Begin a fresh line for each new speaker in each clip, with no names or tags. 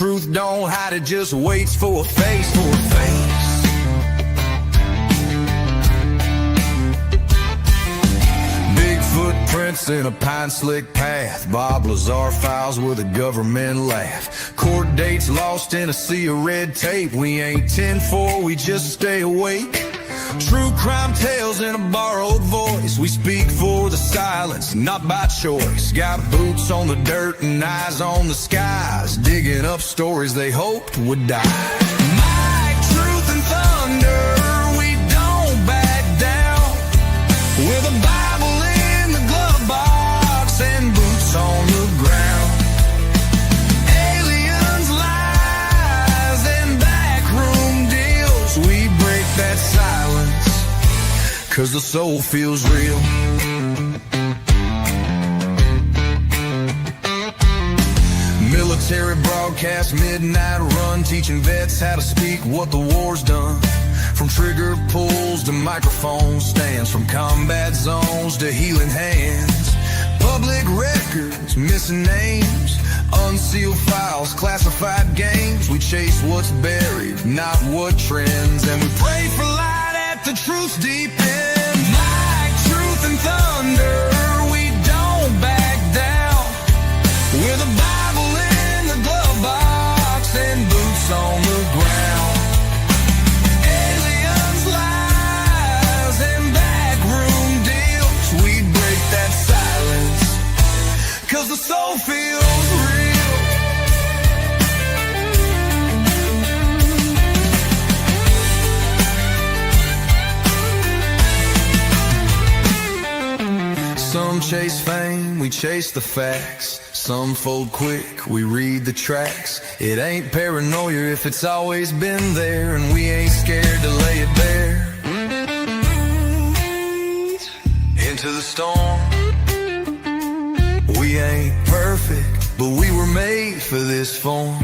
truth don't hide, it just waits for a face, Big footprints in a pine-slick path, Bob Lazar files with a government laugh. Court dates lost in a sea of red tape. We ain't 10-4, we just stay awake. True crime tales in a borrowed voice. We speak for the silence, not by choice. Got boots on the dirt and eyes on the skies, digging up stories they hoped would die. Might, truth, and thunder, we don't back down. With a Bible in the glove box and boots on the ground. Aliens, lies, and backroom deals. We break that silence, 'cause the soul feels real. Military broadcast, midnight run, teaching vets how to speak what the war's done. From trigger pulls to microphone stands, from combat zones to healing hands. Public records, missing names, unsealed files, classified games. We chase what's buried, not what trends, and we pray for light at the truth's deep end. Might, truth, and thunder, we don't back down. With a Bible in the glove box and boots on the ground. Aliens, lies, and backroom deals. We break that silence, 'cause the soul feels real. Some chase fame, we chase the facts. Some fold quick, we read the tracks. It ain't paranoia if it's always been there, and we ain't scared to lay it bare. Into the storm. We ain't perfect, but we were made for this form.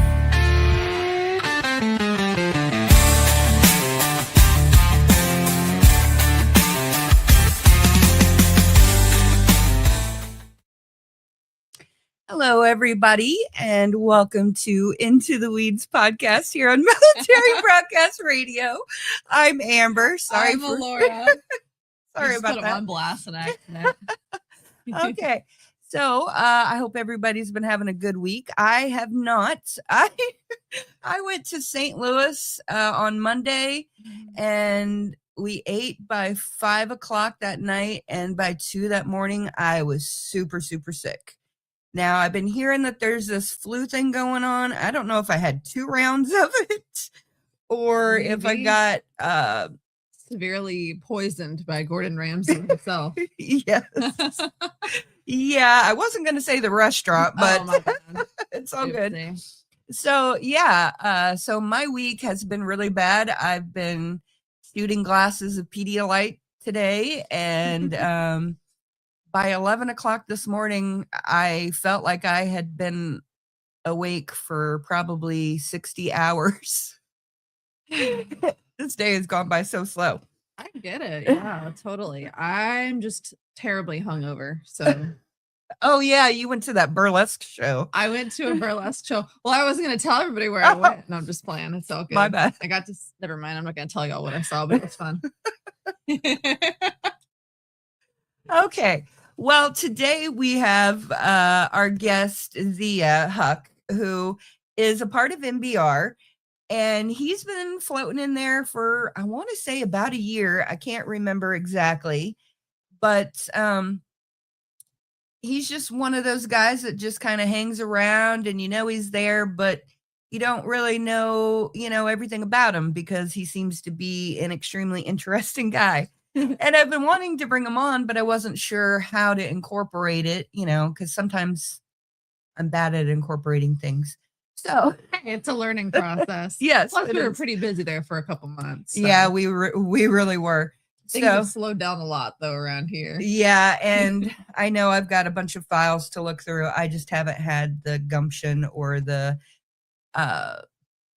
Hello, everybody, and welcome to Into the Weeds podcast here on Military Broadcast Radio. I'm Amber. Sorry,
I'm Alaura.
Sorry about
put
that.
On blast and accident.
Okay, so I hope everybody's been having a good week. I have not. I went to St. Louis on Monday, and we ate by 5 o'clock that night, and by 2 that morning, I was super, super sick. Now, I've been hearing that there's this flu thing going on. I don't know if I had 2 rounds of it or if I got
severely poisoned by Gordon Ramsay himself.
Yes. Yeah, I wasn't going to say the restaurant, but it's all good. So, yeah, so my week has been really bad. I've been shooting glasses of Pedialyte today, and by 11 o'clock this morning, I felt like I had been awake for probably 60 hours. This day has gone by so slow.
I get it. Yeah, totally. I'm just terribly hungover. So,
oh, yeah, you went to that burlesque show.
I went to a burlesque show. Well, I wasn't going to tell everybody where I went. No, I'm just playing. It's all good.
My bad.
I got to, never mind. I'm not going to tell y'all what I saw, but it was fun.
Okay. Well, today we have our guest, Zia Huck, who is a part of MBR, and he's been floating in there for, I want to say, about a year. I can't remember exactly, but he's just one of those guys that just kind of hangs around, and he's there, but you don't really know, everything about him because he seems to be an extremely interesting guy. And I've been wanting to bring him on, but I wasn't sure how to incorporate it, because sometimes I'm bad at incorporating things. So
it's a learning process.
Yes.
Plus, we were pretty busy there for a couple months. So.
Yeah, we really were.
Things have slowed down a lot, though, around here.
Yeah, and I know I've got a bunch of files to look through. I just haven't had the gumption or the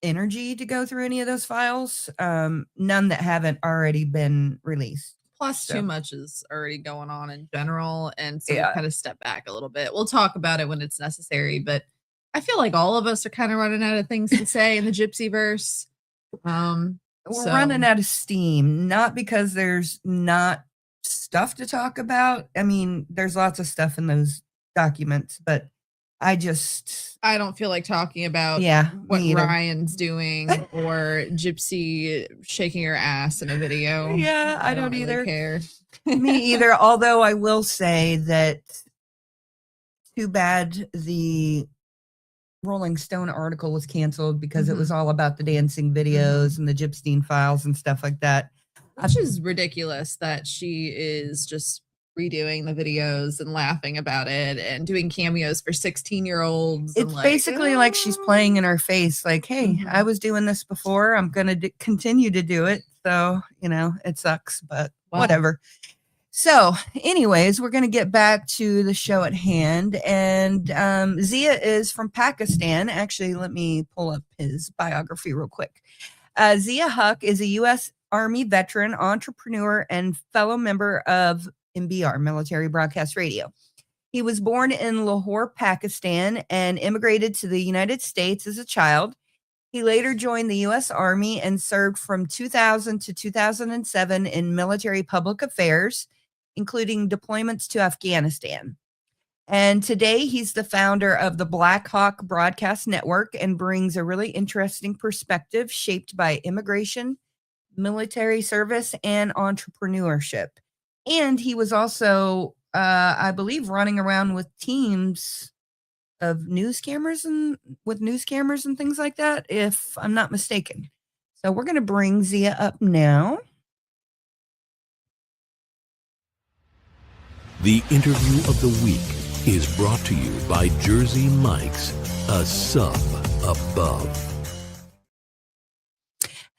energy to go through any of those files. None that haven't already been released.
Plus, too much is already going on in general, and so we kind of step back a little bit. We'll talk about it when it's necessary, but I feel like all of us are kind of running out of things to say in the gypsy verse.
We're running out of steam, not because there's not stuff to talk about. I mean, there's lots of stuff in those documents, but I
don't feel like talking about what Ryan's doing or Gypsy shaking her ass in a video.
Yeah, I don't
really
either
care.
Me either. Although I will say that too bad the Rolling Stone article was canceled because it was all about the dancing videos and the Gypstein files and stuff like that.
Which is ridiculous that she is just redoing the videos and laughing about it and doing cameos for 16-year-olds.
It's basically like she's playing in our face, like, hey, I was doing this before. I'm going to continue to do it. So, it sucks, but whatever. So, anyways, we're going to get back to the show at hand. And Zia is from Pakistan. Actually, let me pull up his biography real quick. Zia Huq is a U.S. Army veteran, entrepreneur, and fellow member of MBR, Military Broadcast Radio. He was born in Lahore, Pakistan, and immigrated to the United States as a child. He later joined the U.S. Army and served from 2000 to 2007 in military public affairs, including deployments to Afghanistan. And today he's the founder of the Black Hawk Broadcast Network and brings a really interesting perspective shaped by immigration, military service, and entrepreneurship. And he was also, I believe, running around with teams of news cameras and things like that, if I'm not mistaken. So we're going to bring Zia up now.
The interview of the week is brought to you by Jersey Mike's, a sub above.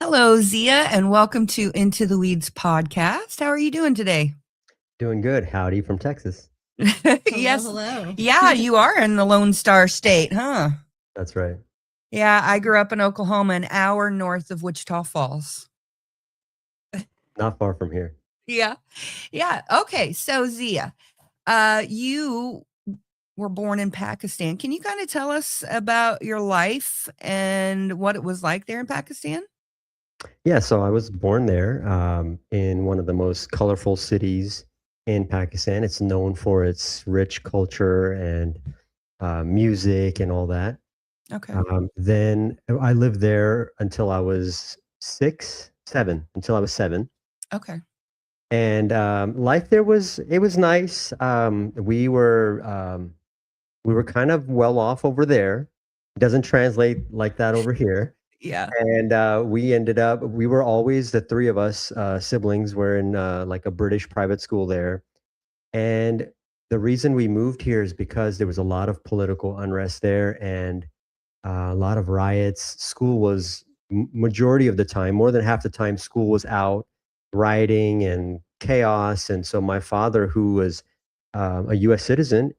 Hello, Zia, and welcome to Into the Weeds podcast. How are you doing today?
Doing good. Howdy from Texas.
Yes. Hello. Yeah, you are in the Lone Star State, huh?
That's right.
Yeah, I grew up in Oklahoma, an hour north of Wichita Falls.
Not far from here.
Yeah. Okay, so Zia, you were born in Pakistan. Can you kind of tell us about your life and what it was like there in Pakistan?
Yeah, so I was born there in one of the most colorful cities in Pakistan. It's known for its rich culture and music and all that.
Okay.
Then I lived there until I was until I was 7.
Okay.
And life there was nice. We were kind of well off over there. It doesn't translate like that over here.
Yeah.
And we were always, the three of us siblings were in like a British private school there. And the reason we moved here is because there was a lot of political unrest there and a lot of riots. School was majority of the time, more than half the time, school was out rioting and chaos. And so my father, who was a U.S. citizen,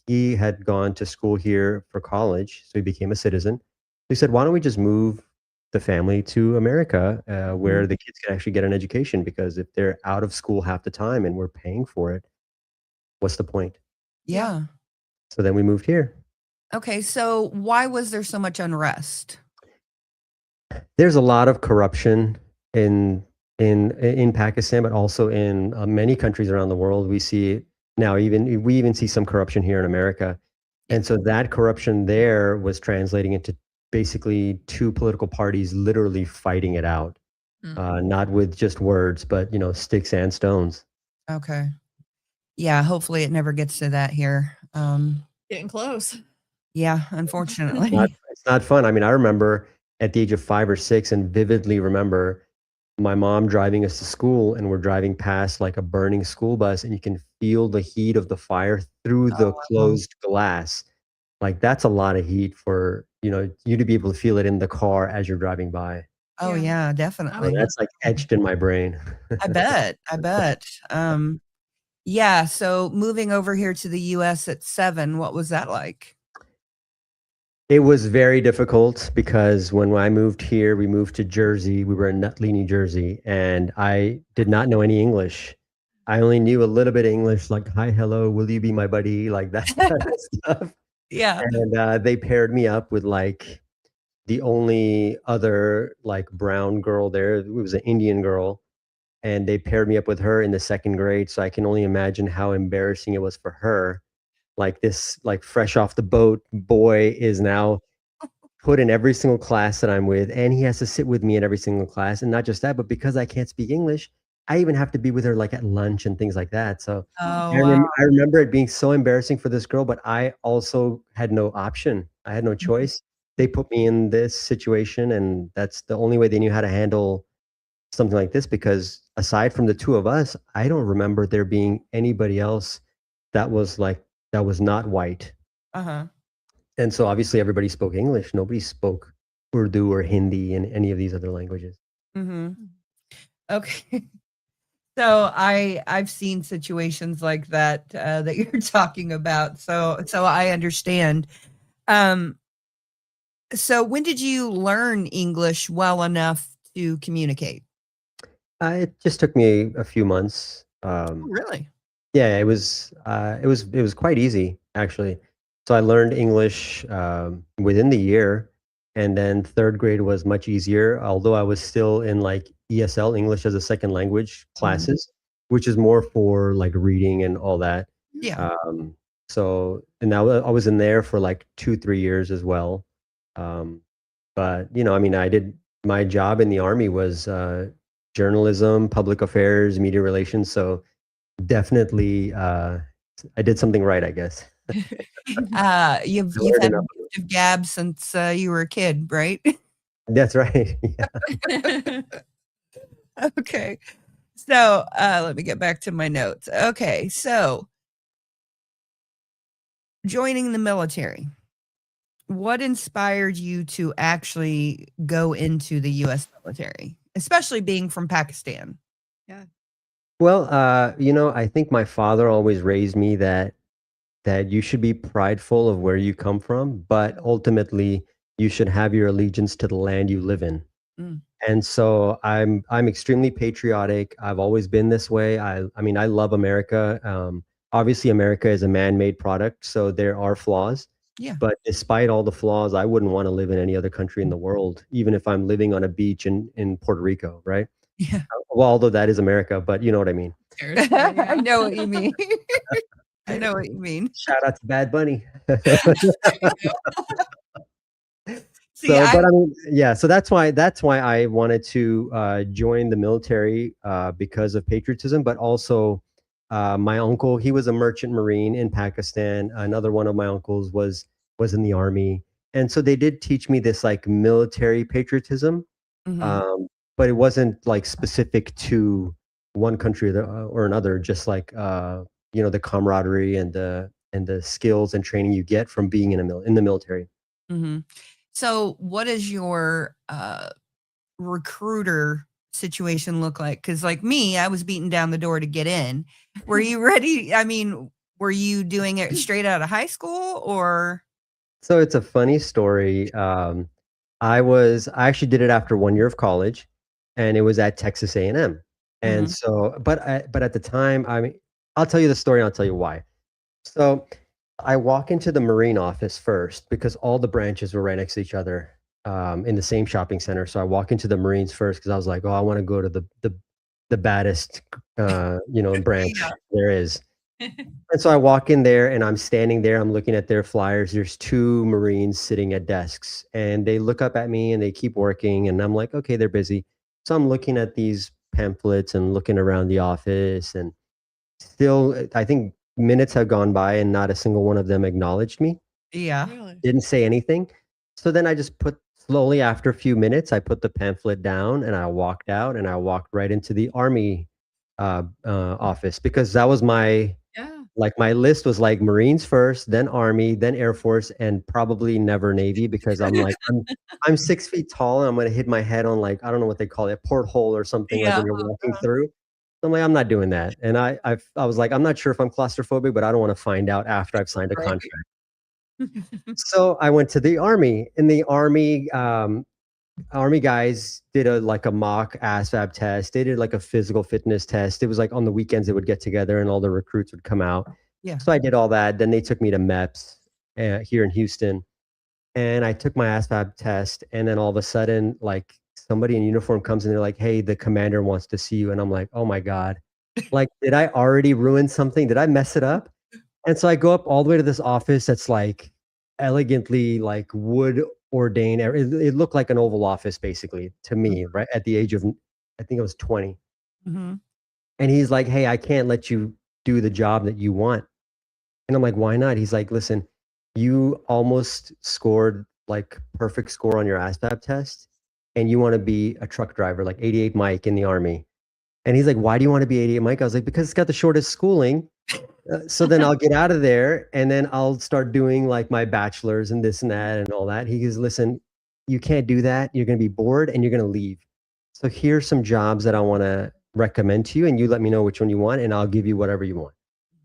he had gone to school here for college, so he became a citizen. He said, why don't we just move the family to America where the kids can actually get an education? Because if they're out of school half the time and we're paying for it, what's the point?
Yeah.
So then we moved here.
Okay, so why was there so much unrest?
There's a lot of corruption in Pakistan, but also in many countries around the world. We see it now. We even see some corruption here in America. And so that corruption there was translating into basically two political parties literally fighting it out, not with just words, but sticks and stones.
Okay. Yeah, hopefully it never gets to that here.
Getting close.
Yeah, unfortunately.
It's not fun. I mean, I remember at the age of 5 or 6 and vividly remember my mom driving us to school, and we're driving past like a burning school bus, and you can feel the heat of the fire through the closed glass. Like that's a lot of heat for, you to be able to feel it in the car as you're driving by.
Oh yeah, definitely.
And that's like etched in my brain.
I bet. Yeah. So moving over here to the US at 7, what was that like?
It was very difficult because when I moved here, we moved to Jersey. We were in Nutley, New Jersey, and I did not know any English. I only knew a little bit of English, like, hi, hello, will you be my buddy? Like that kind of stuff.
Yeah.
And they paired me up with like the only other like brown girl there. It was an Indian girl, and they paired me up with her in the second grade. So I can only imagine how embarrassing it was for her. Like this, like fresh off the boat boy is now put in every single class that I'm with, and he has to sit with me in every single class. And not just that, but because I can't speak English, I even have to be with her like at lunch and things like that. So
Oh, wow.
I remember it being so embarrassing for this girl, but I also had no option. I had no choice. They put me in this situation, and that's the only way they knew how to handle something like this, because aside from the two of us, I don't remember there being anybody else that was like that was not white.
Uh-huh.
And so obviously everybody spoke English. Nobody spoke Urdu or Hindi and any of these other languages.
Mm-hmm. Okay. So I've seen situations like that that you're talking about. So I understand. So when did you learn English well enough to communicate?
It just took me a few months.
Really?
Yeah, it was quite easy actually. So I learned English within the year, and then third grade was much easier. Although I was still in like ESL, English as a second language classes, which is more for like reading and all that.
Yeah.
So and I was in there for like 2 3 years as well. Um, but you know, I mean, I did my job in the army was journalism, public affairs, media relations. So definitely, I did something right, I guess.
You've
I learned
had
enough.
a gift of gab since you were a kid, right?
That's right. Yeah.
Okay. So let me get back to my notes. Okay. So joining the military. What inspired you to actually go into the US military, especially being from Pakistan?
Yeah.
Well, you know, I think my father always raised me that you should be prideful of where you come from, but ultimately you should have your allegiance to the land you live in.
Mm.
And so I'm extremely patriotic. I've always been this way. I mean, I love America. Obviously, America is a man-made product, so there are flaws.
Yeah.
But despite all the flaws, I wouldn't want to live in any other country in the world, even if I'm living on a beach in Puerto Rico, right?
Yeah.
Well, although that is America, but you know what I mean.
I know what you mean. I know what you mean.
Shout out to Bad Bunny.
See,
So, but I mean, yeah. So that's why I wanted to join the military because of patriotism, but also my uncle, he was a merchant marine in Pakistan. Another one of my uncles was in the army, and so they did teach me this like military patriotism,
Mhm.
but it wasn't like specific to one country or another. Just like you know, the camaraderie and the skills and training you get from being in the military.
Mhm. So what does your recruiter situation look like? Because like me, I was beaten down the door to get in. Were you ready? I mean, were you doing it straight out of high school or?
So it's a funny story. I actually did it after 1 year of college, and it was at Texas A&M. And
Mhm.
so, but at the time, I mean, I'll tell you the story and I'll tell you why. So I walk into the Marine office first because all the branches were right next to each other in the same shopping center. So I walk into the Marines first because I was like, oh, I want to go to the baddest you know, branch
Yeah.
there is. And so I walk in there and I'm standing there, I'm looking at their flyers. There's two Marines sitting at desks and they look up at me and they keep working. And I'm like, okay, they're busy. So I'm looking at these pamphlets and looking around the office. And still, I think minutes have gone by and not a single one of them acknowledged me,
Yeah.
Really?
didn't say anything. So then I just put slowly after a few minutes, I put the pamphlet down and I walked out and I walked right into the Army office because that was my
Yeah.
like my list was like Marines first, then Army, then Air Force, and probably never Navy because I'm like I'm 6 feet tall and I'm gonna hit my head on like I don't know what they call it, a porthole or something like
Yeah.
when you're walking through. So I'm like, I'm not doing that. And I was like, I'm not sure if I'm claustrophobic, but I don't want to find out after I've signed a
Right.
contract. So I went to the Army. In the Army, Army guys did a mock ASVAB test. They did like a physical fitness test. It was like on the weekends they would get together and all the recruits would come out.
Yeah.
So I did all that. Then they took me to MEPS, here in Houston. And I took my ASVAB test, and then all of a sudden, like somebody in uniform comes in, they're like, "Hey, the commander wants to see you." And I'm like, "Oh my God. Like, did I already ruin something? Did I mess it up?" And so I go up all the way to this office that's like elegantly like wood ordained. It looked like an Oval Office basically to me, right at the age of, I think I was 20.
Mm-hmm.
And he's like, "Hey, I can't let you do the job that you want." And I'm like, "Why not?" He's like, "Listen, you almost scored like perfect score on your ASVAB test, and you want to be a truck driver, like 88 Mike in the Army." And he's like, "Why do you want to be 88 Mike?" I was like, "Because it's got the shortest schooling. So then I'll get out of there, and then I'll start doing like my bachelor's and this and that and all that." He goes, "Listen, you can't do that. You're going to be bored and you're going to leave. So here's some jobs that I want to recommend to you, and you let me know which one you want, and I'll give you whatever you want."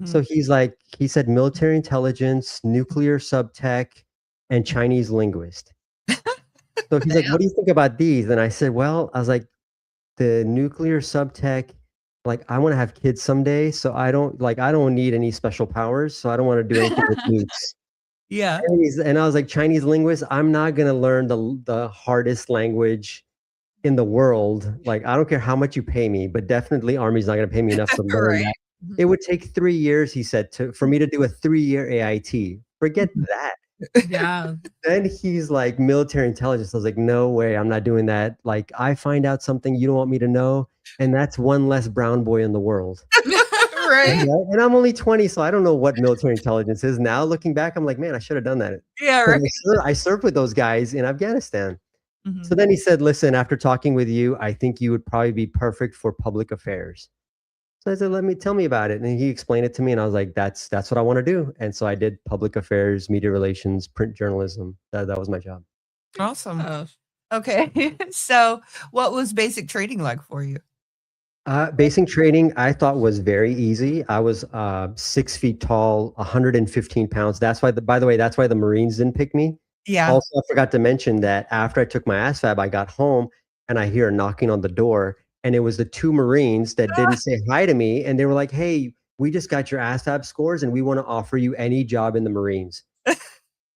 So he's like, he said military intelligence, nuclear subtech, and Chinese linguist. So he's like, "What do you think about these?" And I said, "Well," I was like, "the nuclear subtech, like I want to have kids someday, so I don't need any special powers, so I don't want to do anything with nukes."
Yeah.
And I was like, "Chinese linguist, I'm not gonna learn the hardest language in the world. Like, I don't care how much you pay me, but definitely Army's not gonna pay me enough to learn
Right.
that." It would take 3 years, he said, for me to do a 3-year AIT. Forget that.
Yeah.
Then he's like, military intelligence. I was like, "No way, I'm not doing that. Like, I find out something you don't want me to know, and that's one less brown boy in the world."
Right.
Right? And I'm only 20, so I don't know what military intelligence is. Now looking back, I'm like, man, I should have done that.
Yeah.
'Cause
Right.
I served with those guys in Afghanistan.
Mhm.
So then he said, "Listen, after talking with you, I think you would probably be perfect for public affairs." So I said, tell me about it." And he explained it to me, and I was like, that's what I want to do. And so I did public affairs, media relations, print journalism. That was my job.
Awesome.
Oh,
Okay. So what was basic training like for you?
Basic training I thought was very easy. I was 6 feet tall, 115 pounds. That's why, by the way, that's why the Marines didn't pick me.
Yeah.
Also, I forgot to mention that after I took my ASVAB, I got home and I hear a knocking on the door, and it was the 2 Marines that didn't say hi to me, and they were like, "Hey, we just got your ASVAB scores, and we want to offer you any job in the Marines."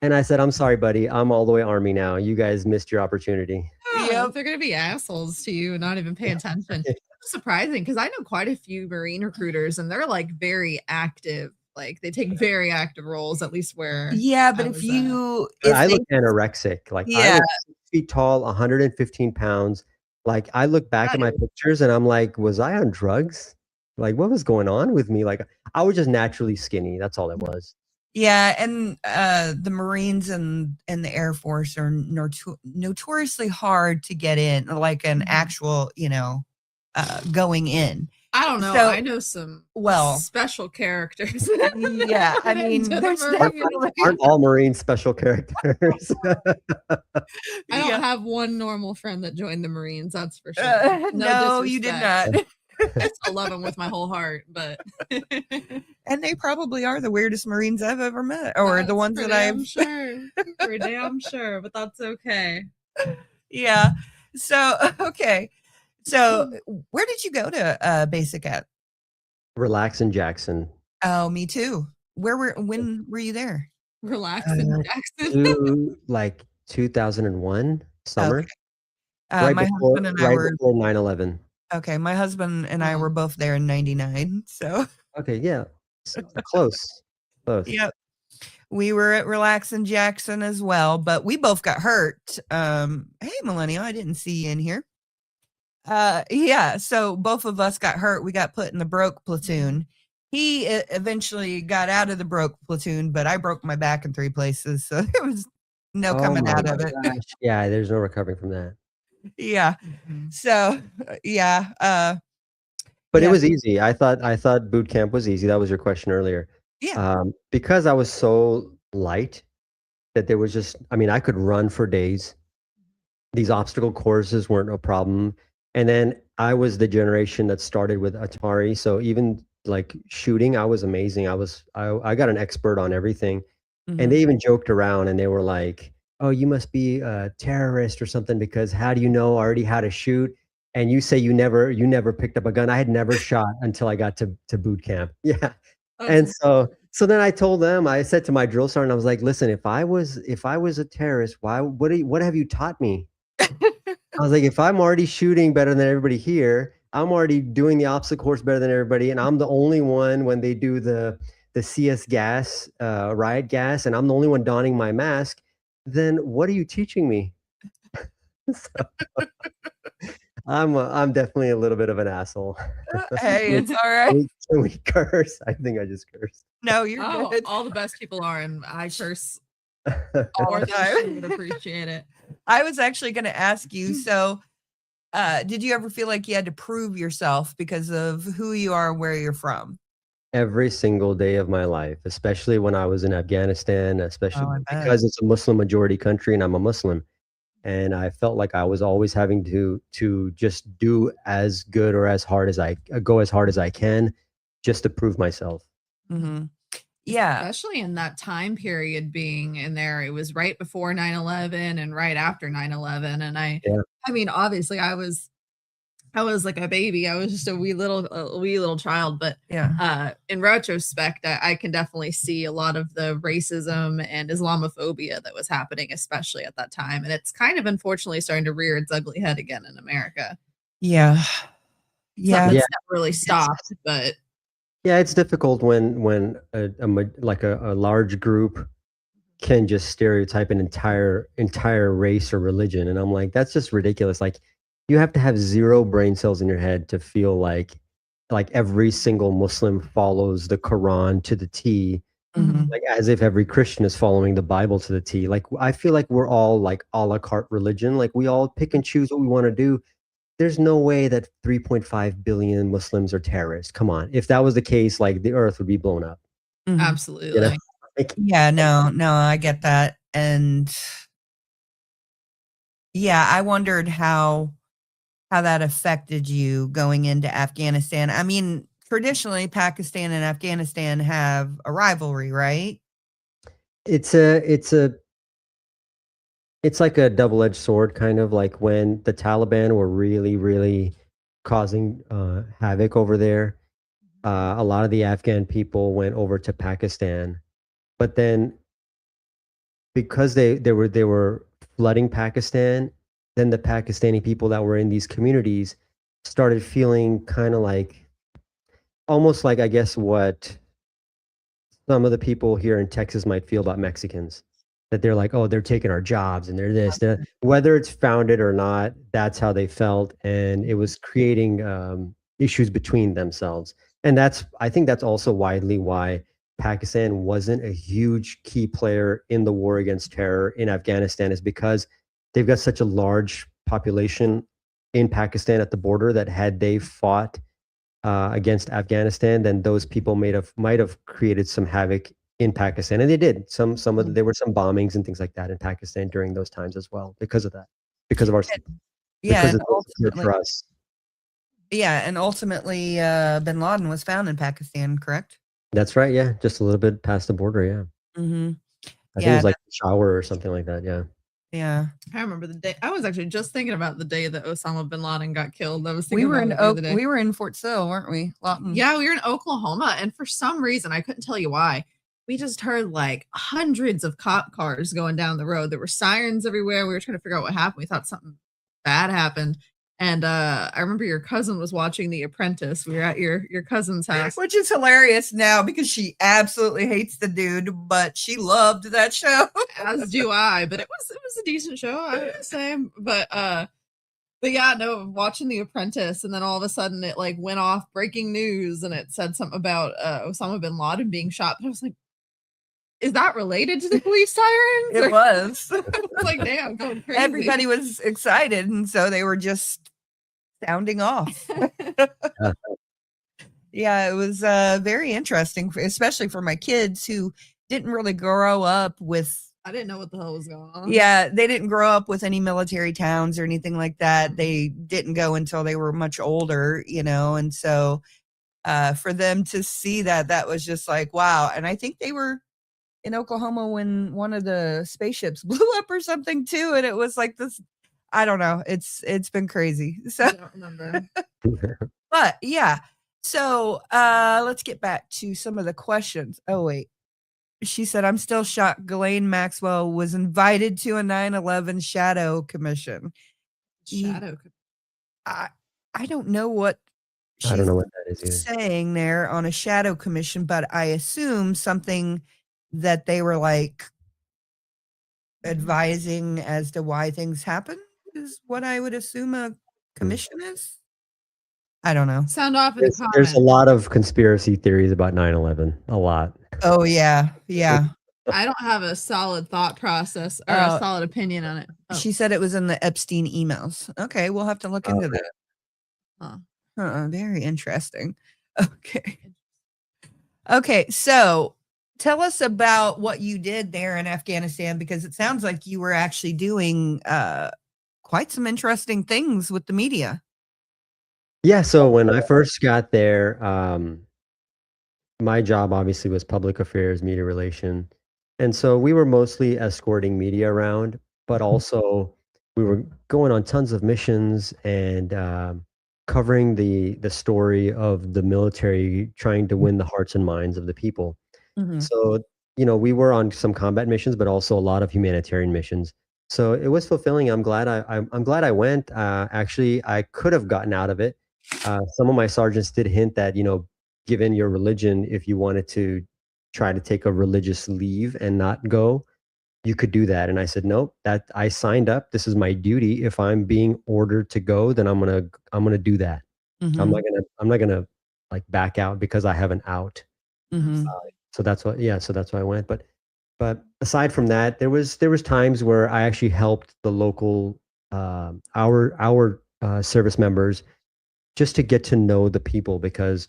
And I said, "I'm sorry, buddy. I'm all the way Army now. You guys missed your opportunity."
Yep.
they're gonna be assholes to you and not even pay attention. It's surprising because I know quite a few Marine recruiters and they're like very active. Like they take very active roles, at least where
Yeah, but
I
if
was
you
I
they
look anorexic. Like I
yeah,
was 6 feet tall, 115 pounds. Like I look back at my pictures and I'm like, was I on drugs? Like what was going on with me? Like I was just naturally skinny. That's all it was.
yeah, and the Marines and the Air Force are notoriously hard to get in, like an actual, going in.
I don't know.
So-
I know some
Well-
special characters.
Yeah, I mean,
Into the
there's
Marines.
definitely
Aren't all Marines special characters?
I don't
Yeah.
have one normal friend that joined the Marines, that's for sure.
No, you did
disrespect.
not.
I still love them with my whole heart, but
And they probably are the weirdest Marines I've ever met, or the
that's
ones
for
that I've
damn sure. For damn sure, but that's okay.
Yeah. So okay. So where did you go to basic at?
Relax in Jackson.
Oh, me too. When were you there?
Relax in Jackson.
To like 2001 summer.
Okay.
Right
My
before
husband and I were
9/11.
okay. My husband and I were both there in '99. So
Okay, yeah. Close. Close.
yep. We were at Relax in Jackson as well, but we both got hurt. Hey Millennial, I didn't see you in here. Yeah, so both of us got hurt. We got put in the broke platoon. He eventually got out of the broke platoon, but I broke my back in 3 places, so there was no coming
my
out of it.
gosh. Yeah, there's no recovering from that.
Yeah. So, yeah,
But it
Yeah.
was easy. I thought boot camp was easy. That was your question earlier.
yeah.
Because I was so light that there was just, I mean, I could run for days. These obstacle courses weren't a problem. And then I was the generation that started with Atari. So even like shooting, I was amazing. I got an expert on everything.
Mhm.
And they even joked around and they were like, "Oh, you must be a terrorist or something because how do you know already how to shoot? And you say you never picked up a gun." I had never shot until I got to boot camp. Yeah. And so So then I told them, I said to my drill sergeant, I was like, listen, if I was a terrorist, what have you taught me? I was like, if I'm already shooting better than everybody here, I'm already doing the obstacle course better than everybody, and I'm the only one when they do the CS gas, riot gas, and I'm the only one donning my mask, then what are you teaching me? So, I'm definitely a little bit of an asshole.
Hey, it's all right.
Can we curse? I think I just cursed.
No, you're good.
All the best people are, and I curse
All
more
the
than
time.
you would appreciate it.
I was actually going to ask you, so did you ever feel like you had to prove yourself because of who you are and where you're from?
Every single day of my life, especially when I was in Afghanistan, especially
I bet.
because it's a Muslim majority country and I'm a Muslim. And I felt like I was always having to just do as good or as hard as I go as hard as I can just to prove myself.
Mm-hmm. Yeah.
Especially in that time period being in there. It was right before 9/11 and right after 9/11. And I mean, obviously I was like a baby. I was just a wee little child. But in retrospect, I can definitely see a lot of the racism and Islamophobia that was happening, especially at that time. And it's kind of unfortunately starting to rear its ugly head again in America.
Yeah.
Something that's never really stopped, but
yeah, it's difficult when a large group can just stereotype an entire race or religion, and I'm like, that's just ridiculous. Like, you have to have zero brain cells in your head to feel like every single Muslim follows the Quran to the T, like as if every Christian is following the Bible to the T. Like, I feel like we're all like a la carte religion. Like, we all pick and choose what we want to do. There's no way that 3.5 billion Muslims are terrorists. Come on. If that was the case, like, the earth would be blown up.
Absolutely.
You know? Like,
yeah, no, I get that. And yeah, I wondered how that affected you going into Afghanistan. I mean, traditionally Pakistan and Afghanistan have a rivalry, right?
it's like a double-edged sword, kind of like when the Taliban were really causing havoc over there. A lot of the Afghan people went over to Pakistan, but then because they were flooding Pakistan, then the Pakistani people that were in these communities started feeling kind of like, almost like, I guess, what some of the people here in Texas might feel about Mexicans. That they're like, oh, they're taking our jobs and they're this. Whether it's founded or not, that's how they felt. And it was creating issues between themselves. And I think that's also widely why Pakistan wasn't a huge key player in the war against terror in Afghanistan, is because they've got such a large population in Pakistan at the border that had they fought against Afghanistan, then those people might have created some havoc in Pakistan, and they did. There were some bombings and things like that in Pakistan during those times as well, because of that, because of our because of support for us.
Yeah, and ultimately, Bin Laden was found in Pakistan, correct?
That's right. Yeah, just a little bit past the border. Yeah.
Mm-hmm.
I think it was like Peshawar or something like that. Yeah.
Yeah.
I remember the day. I was actually just thinking about the day that Osama bin Laden got killed. I was
We
thinking
were in Fort Sill, weren't we? Lawton.
Yeah, we were in Oklahoma, and for some reason, I couldn't tell you why, we just heard like hundreds of cop cars going down the road. There were sirens everywhere. We were trying to figure out what happened. We thought something bad happened. And I remember your cousin was watching The Apprentice. We were at your cousin's house.
Which is hilarious now because she absolutely hates the dude, but she loved that show.
As do I, but it was a decent show, I would say. But yeah, no, watching The Apprentice, and then all of a sudden it like went off breaking news and it said something about Osama bin Laden being shot. But I was like, is that related to the police sirens?
It was.
Like, damn, going crazy.
Everybody was excited, and so they were just sounding off. Yeah, it was very interesting, especially for my kids who didn't really grow up with.
I didn't know what the hell was going on.
Yeah, they didn't grow up with any military towns or anything like that. They didn't go until they were much older, and so for them to see that was just like, wow. And I think they were in Oklahoma when one of the spaceships blew up or something too, and it was like this, I don't know, it's been crazy. So
I don't remember.
but yeah, So let's get back to some of the questions. Oh, wait. She said, I'm still shocked Ghislaine Maxwell was invited to a 9/11 shadow commission.
Shadow.
I, I don't know what
I don't
she's
know what that is either.
saying there on a shadow commission, but I assume something that they were like advising as to why things happen is what I would assume a commission is. I don't know.
Sound off in the comments.
There's a lot of conspiracy theories about 9/11. A lot.
Oh, yeah. Yeah.
I don't have a solid thought process or a solid opinion on it. Oh.
She said it was in the Epstein emails. Okay, we'll have to look into that. Very interesting. Okay, so tell us about what you did there in Afghanistan, because it sounds like you were actually doing quite some interesting things with the media.
Yeah, so when I first got there, my job obviously was public affairs, media relation. And so we were mostly escorting media around, but also we were going on tons of missions and covering the story of the military trying to win the hearts and minds of the people. So, we were on some combat missions, but also a lot of humanitarian missions. So it was fulfilling. I'm glad I'm glad I went. Actually, I could have gotten out of it. Some of my sergeants did hint that, given your religion, if you wanted to try to take a religious leave and not go, you could do that. And I said, nope, that I signed up. This is my duty. If I'm being ordered to go, then I'm gonna do that. I'm not gonna like back out because I have an out. So that's why, so that's why I went. But aside from that, there was times where I actually helped the local our service members just to get to know the people, because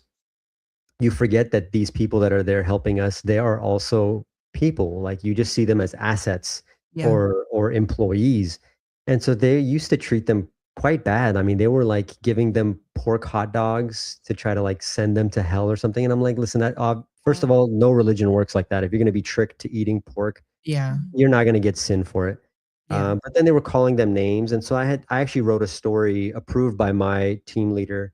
you forget that these people that are there helping us, they are also people. Like, you just see them as assets or employees. And so they used to treat them quite bad. I mean, they were like giving them pork hot dogs to try to like send them to hell or something. And I'm like, listen, that first of all, no religion works like that. If you're going to be tricked to eating pork, you're not going to get sin for it. But then they were calling them names. And so I actually wrote a story approved by my team leader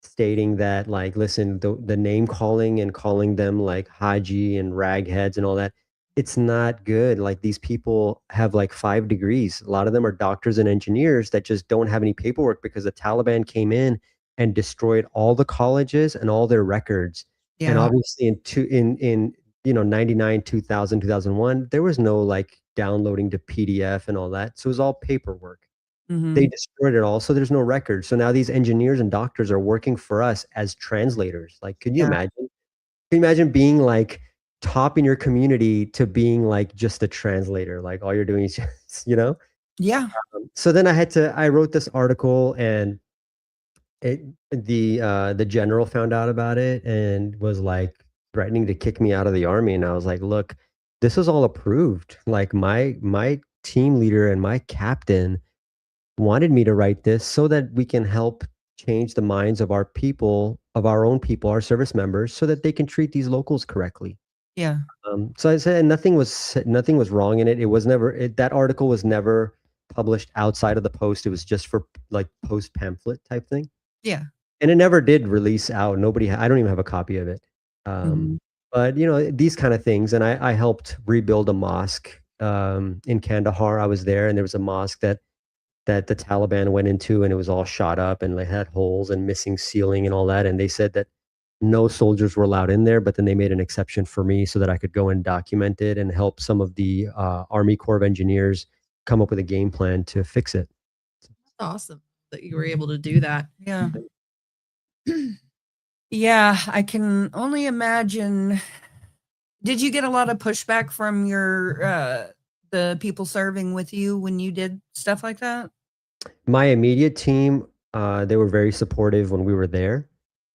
stating that, like, listen, the name calling and calling them like Haji and ragheads and all that, it's not good. Like, these people have like 5 degrees. A lot of them are doctors and engineers that just don't have any paperwork because the Taliban came in and destroyed all the colleges and all their records. And obviously in 99, 2000, 2001, there was no like downloading to PDF and all that. So it was all paperwork. They destroyed it all. So there's no record. So now these engineers and doctors are working for us as translators. Like, can you imagine? Can you imagine being like top in your community to being like just a translator? Like, all you're doing is just, so then I wrote this article, and the general found out about it and was like threatening to kick me out of the army. And I was like, look, this is all approved. Like, my team leader and my captain wanted me to write this so that we can help change the minds of our people, of our own people, our service members, so that they can treat these locals correctly. So I said, and nothing was wrong in it. It was never, that article was never published outside of the Post. It was just for like Post pamphlet type thing. And it never did release out. I don't even have a copy of it. But these kind of things. And I helped rebuild a mosque in Kandahar. I was there, and there was a mosque that the Taliban went into, and it was all shot up and they had holes and missing ceiling and all that. And they said that no soldiers were allowed in there, but then they made an exception for me so that I could go and document it and help some of the Army Corps of Engineers come up with a game plan to fix it.
That's awesome that you were able to do that.
Yeah, I can only imagine. Did you get a lot of pushback from your the people serving with you when you did stuff like that?
My immediate team, they were very supportive when we were there.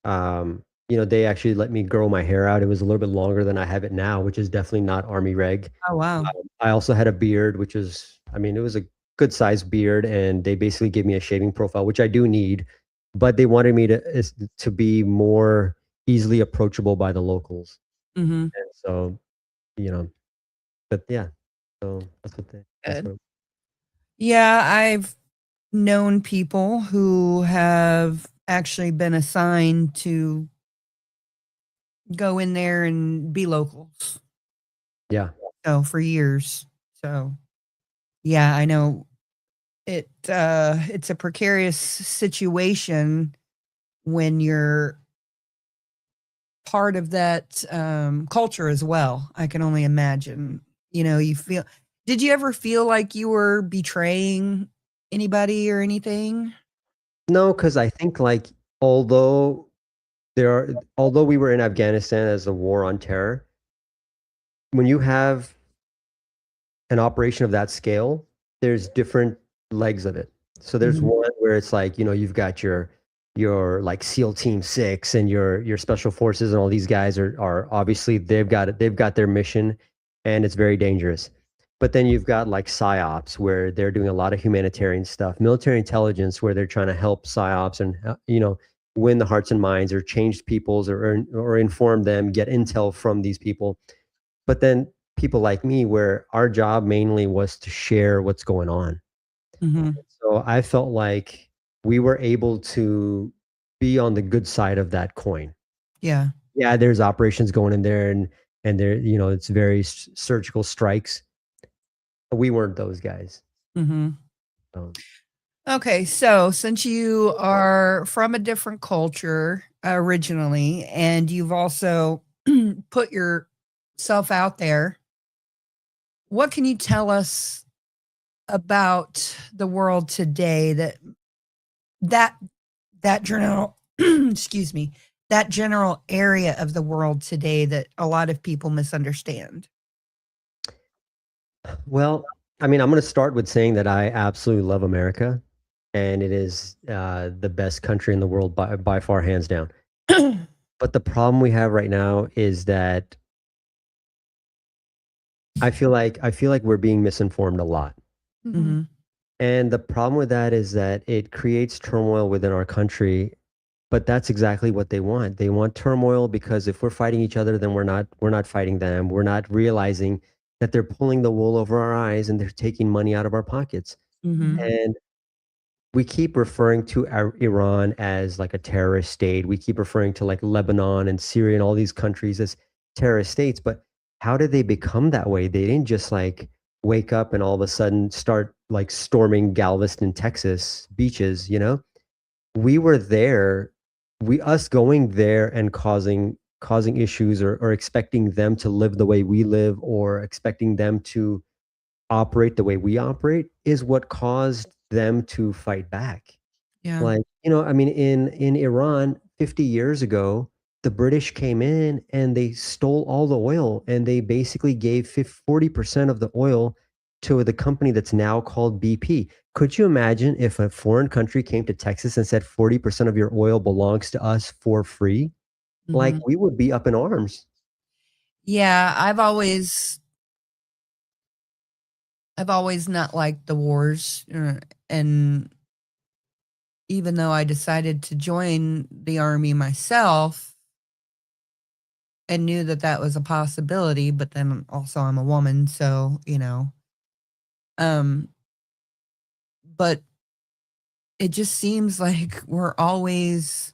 They actually let me grow my hair out. It was a little bit longer than I have it now, which is definitely not Army reg.
Oh, wow.
I also had a beard, which is, it was a good sized beard, and they basically gave me a shaving profile, which I do need, but they wanted me to be more easily approachable by the locals. And so, but yeah, so that's what
Yeah, I've known people who have actually been assigned to go in there and be locals.
Yeah.
So for years. So yeah, I know it's a precarious situation when you're part of that culture as well. I can only imagine. Did you ever feel like you were betraying anybody or anything?
No, because I think like although although we were in Afghanistan as a war on terror, when you have an operation of that scale, there's different legs of it. So there's
Mhm.
one where it's like, you've got your like SEAL Team 6 and your special forces, and all these guys are obviously they've got their mission, and it's very dangerous. But then you've got like psyops, where they're doing a lot of humanitarian stuff, military intelligence, where they're trying to help psyops and win the hearts and minds, or change people's, or inform them, get intel from these people. But then people like me, where our job mainly was to share what's going on.
Mhm.
So I felt like we were able to be on the good side of that coin.
Yeah.
Yeah, there's operations going in there, and there, it's very surgical strikes. We weren't those guys.
Mhm.
So,
Okay, so since you are from a different culture originally, and you've also put yourself out there, what can you tell us about the world today that that general excuse me, that general area of the world today that a lot of people misunderstand?
well, I mean, I'm going to start with saying that I absolutely love America, and it is the best country in the world by far, hands down. But the problem we have right now is that I feel like we're being misinformed a lot.
Mhm.
And the problem with that is that it creates turmoil within our country, but that's exactly what they want. They want turmoil because if we're fighting each other, then we're not fighting them. We're not realizing that they're pulling the wool over our eyes, and they're taking money out of our pockets.
Mhm.
And we keep referring to Iran as like a terrorist state. We keep referring to like Lebanon and Syria and all these countries as terrorist states. But how did they become that way? They didn't just like wake up and all of a sudden start like storming Galveston, Texas beaches, We were there, us going there and causing issues, or expecting them to live the way we live, or expecting them to operate the way we operate, is what caused them to fight back.
Yeah.
Like, I mean, in Iran 50 years ago, the British came in and they stole all the oil, and they basically gave 40% of the oil to the company that's now called BP. Could you imagine if a foreign country came to Texas and said 40% of your oil belongs to us for free? Like,
Mhm.
we would be up in arms.
Yeah, I've always not liked the wars, and even though I decided to join the army myself and knew that that was a possibility, but then also I'm a woman, so, um, but it just seems like we're always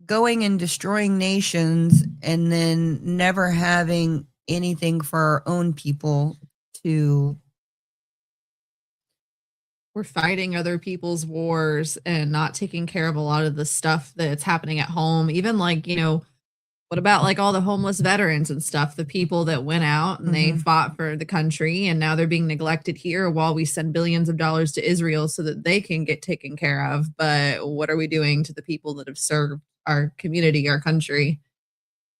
going and destroying nations and then never having anything for our own people to.
We're fighting other people's wars and not taking care of a lot of the stuff that's happening at home. Even like, what about like all the homeless veterans and stuff? The people that went out and they
Mhm.
fought for the country and now they're being neglected here while we send billions of dollars to Israel so that they can get taken care of. But what are we doing to the people that have served our community, our country?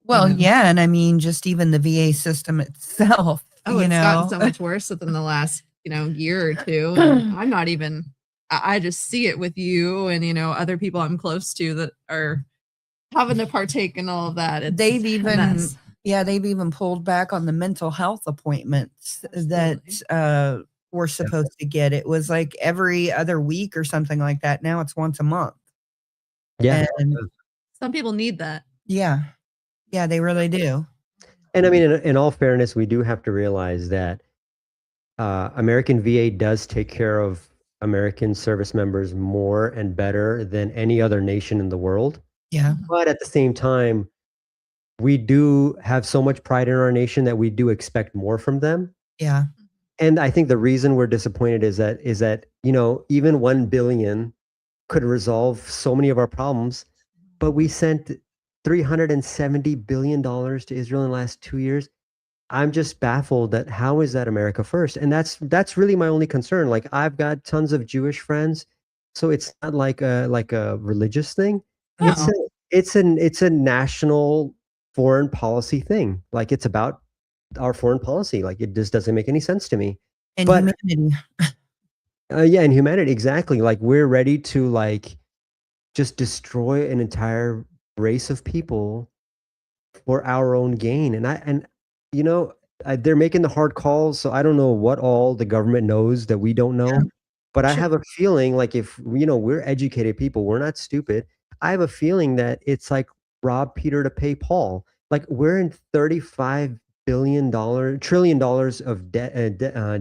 Well, yeah, and I mean, just even the VA system itself,
Oh, it's gotten so much worse within the last, year or two. And I'm not even, I just see it with you and, other people I'm close to that are having to partake in all of that. It's
They've
a
even
mess.
they've even pulled back on the mental health appointments that we're supposed to get. It was like every other week or something like that. Now it's once a month.
Yeah.
And
Some people need that.
yeah. Yeah, they really do.
And I mean, in all fairness, we do have to realize that American VA does take care of American service members more and better than any other nation in the world.
Yeah.
But at the same time, we do have so much pride in our nation that we do expect more from them.
Yeah.
And I think the reason we're disappointed is that, you know, even 1 billion could resolve so many of our problems, but we sent $370 billion to Israel in the last 2 years. I'm just baffled that how is that America first? And that's really my only concern. Like I've got tons of Jewish friends, so it's not like a religious thing. It's
No.
it's a national foreign policy thing. Like it's about our foreign policy. Like it just doesn't make any sense to me.
And
But
humanity.
yeah, and humanity exactly. Like we're ready to like just destroy an entire race of people for our own gain. And you know, they're making the hard calls, so I don't know what all the government knows that we don't know.
Yeah.
But I
Sure.
have a feeling like if you know we're educated people, we're not stupid. I have a feeling that it's like rob Peter to pay Paul. Like we're in $35 trillion of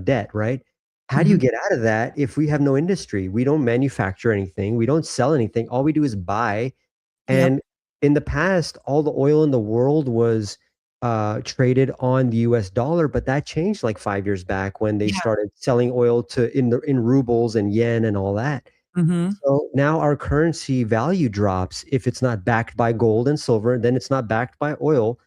debt, right? How do you
Mhm.
get out of that if we have no industry? We don't manufacture anything. We don't sell anything. All we do is buy.
Yep.
And in the past, all the oil in the world was traded on the US dollar, but that changed like 5 years back when they
Yeah.
started selling oil to in rubles and yen and all that.
Mhm.
So now our currency value drops. If it's not backed by gold and silver, then it's not backed by oil.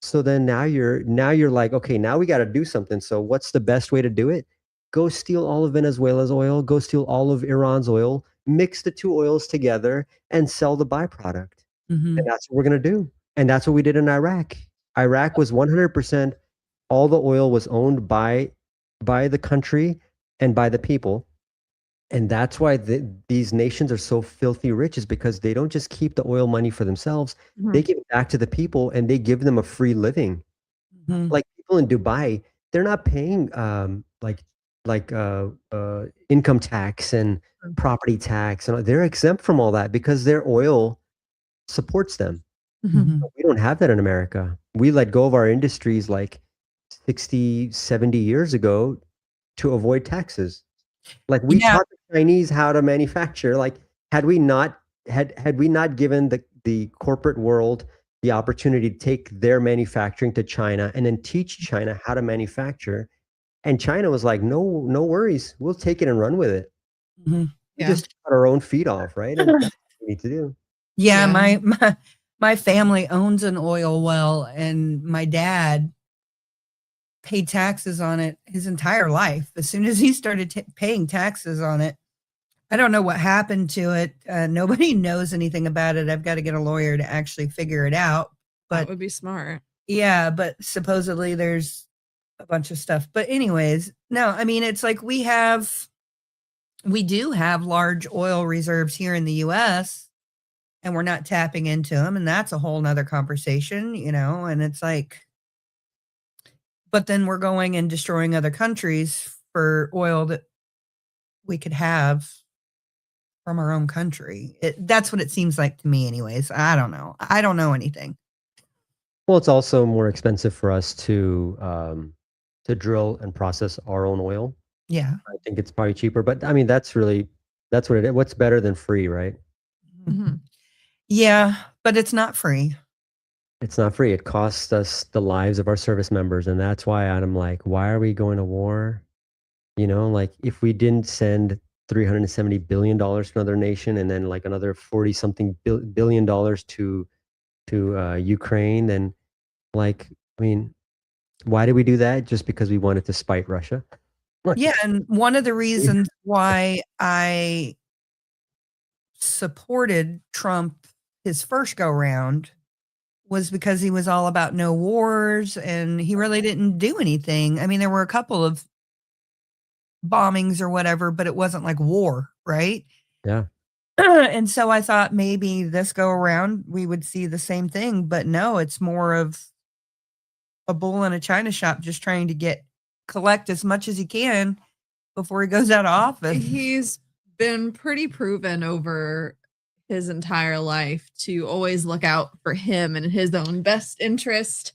So then now you're like, okay, now we got to do something. So what's the best way to do it? Go steal all of Venezuela's oil, go steal all of Iran's oil, mix the two oils together and sell the byproduct. And
Mhm.
that's what we're going to do. And that's what we did in Iraq. Iraq was 100% all the oil was owned by the country and by the people. And that's why these nations are so filthy rich is because they don't just keep the oil money for themselves. They give it back to the people and they give them a free living.
Mhm.
Like people in Dubai, they're not paying like income tax and property tax, and they're exempt from all that because their oil supports them.
Mhm.
We don't have that in America. We let go of our industries like 60, 70 years ago to avoid taxes. Like we
Yeah.
taught the Chinese how to manufacture. Like had we not given the corporate world the opportunity to take their manufacturing to China and then teach China how to manufacture, and China was like, no, no worries, we'll take it and run with it.
Mhm.
We
Yeah.
just cut our own feet off, right? And that's what we need to do.
Yeah,
Yeah.
my family owns an oil well, and my dad paid taxes on it his entire life. As soon as he started paying taxes on it, I don't know what happened to it. Nobody knows anything about it. I've got to get a lawyer to actually figure it out.
That
But
would be smart.
yeah, but supposedly there's a bunch of stuff. But anyways, no, I mean, it's like we do have large oil reserves here in the US, and we're not tapping into them. And that's a whole nother conversation, you know, and it's like, but then we're going and destroying other countries for oil that we could have from our own country. That's what it seems like to me anyways. I don't know. I don't know anything.
Well, it's also more expensive for us to drill and process our own oil.
Yeah.
I think it's probably cheaper, but I mean that's what it is. What's better than free, right?
Mhm.
Yeah, but it's not free.
It's not free. It costs us the lives of our service members, and that's why I'm like, why are we going to war? You know, like if we didn't send $370 billion to another nation and then like another 40 something billion dollars to Ukraine, then like I mean, why did we do that? Just because we wanted to spite Russia?
Yeah, and one of the reasons why I supported Trump his first go round was because he was all about no wars, and he really didn't do anything. I mean, there were a couple of bombings or whatever, but it wasn't like war, right?
Yeah.
And so I thought maybe this go around we would see the same thing, but no, it's more of a bull in a china shop just trying to collect as much as he can before he goes out of office.
He's been pretty proven over his entire life to always look out for him and his own best interest.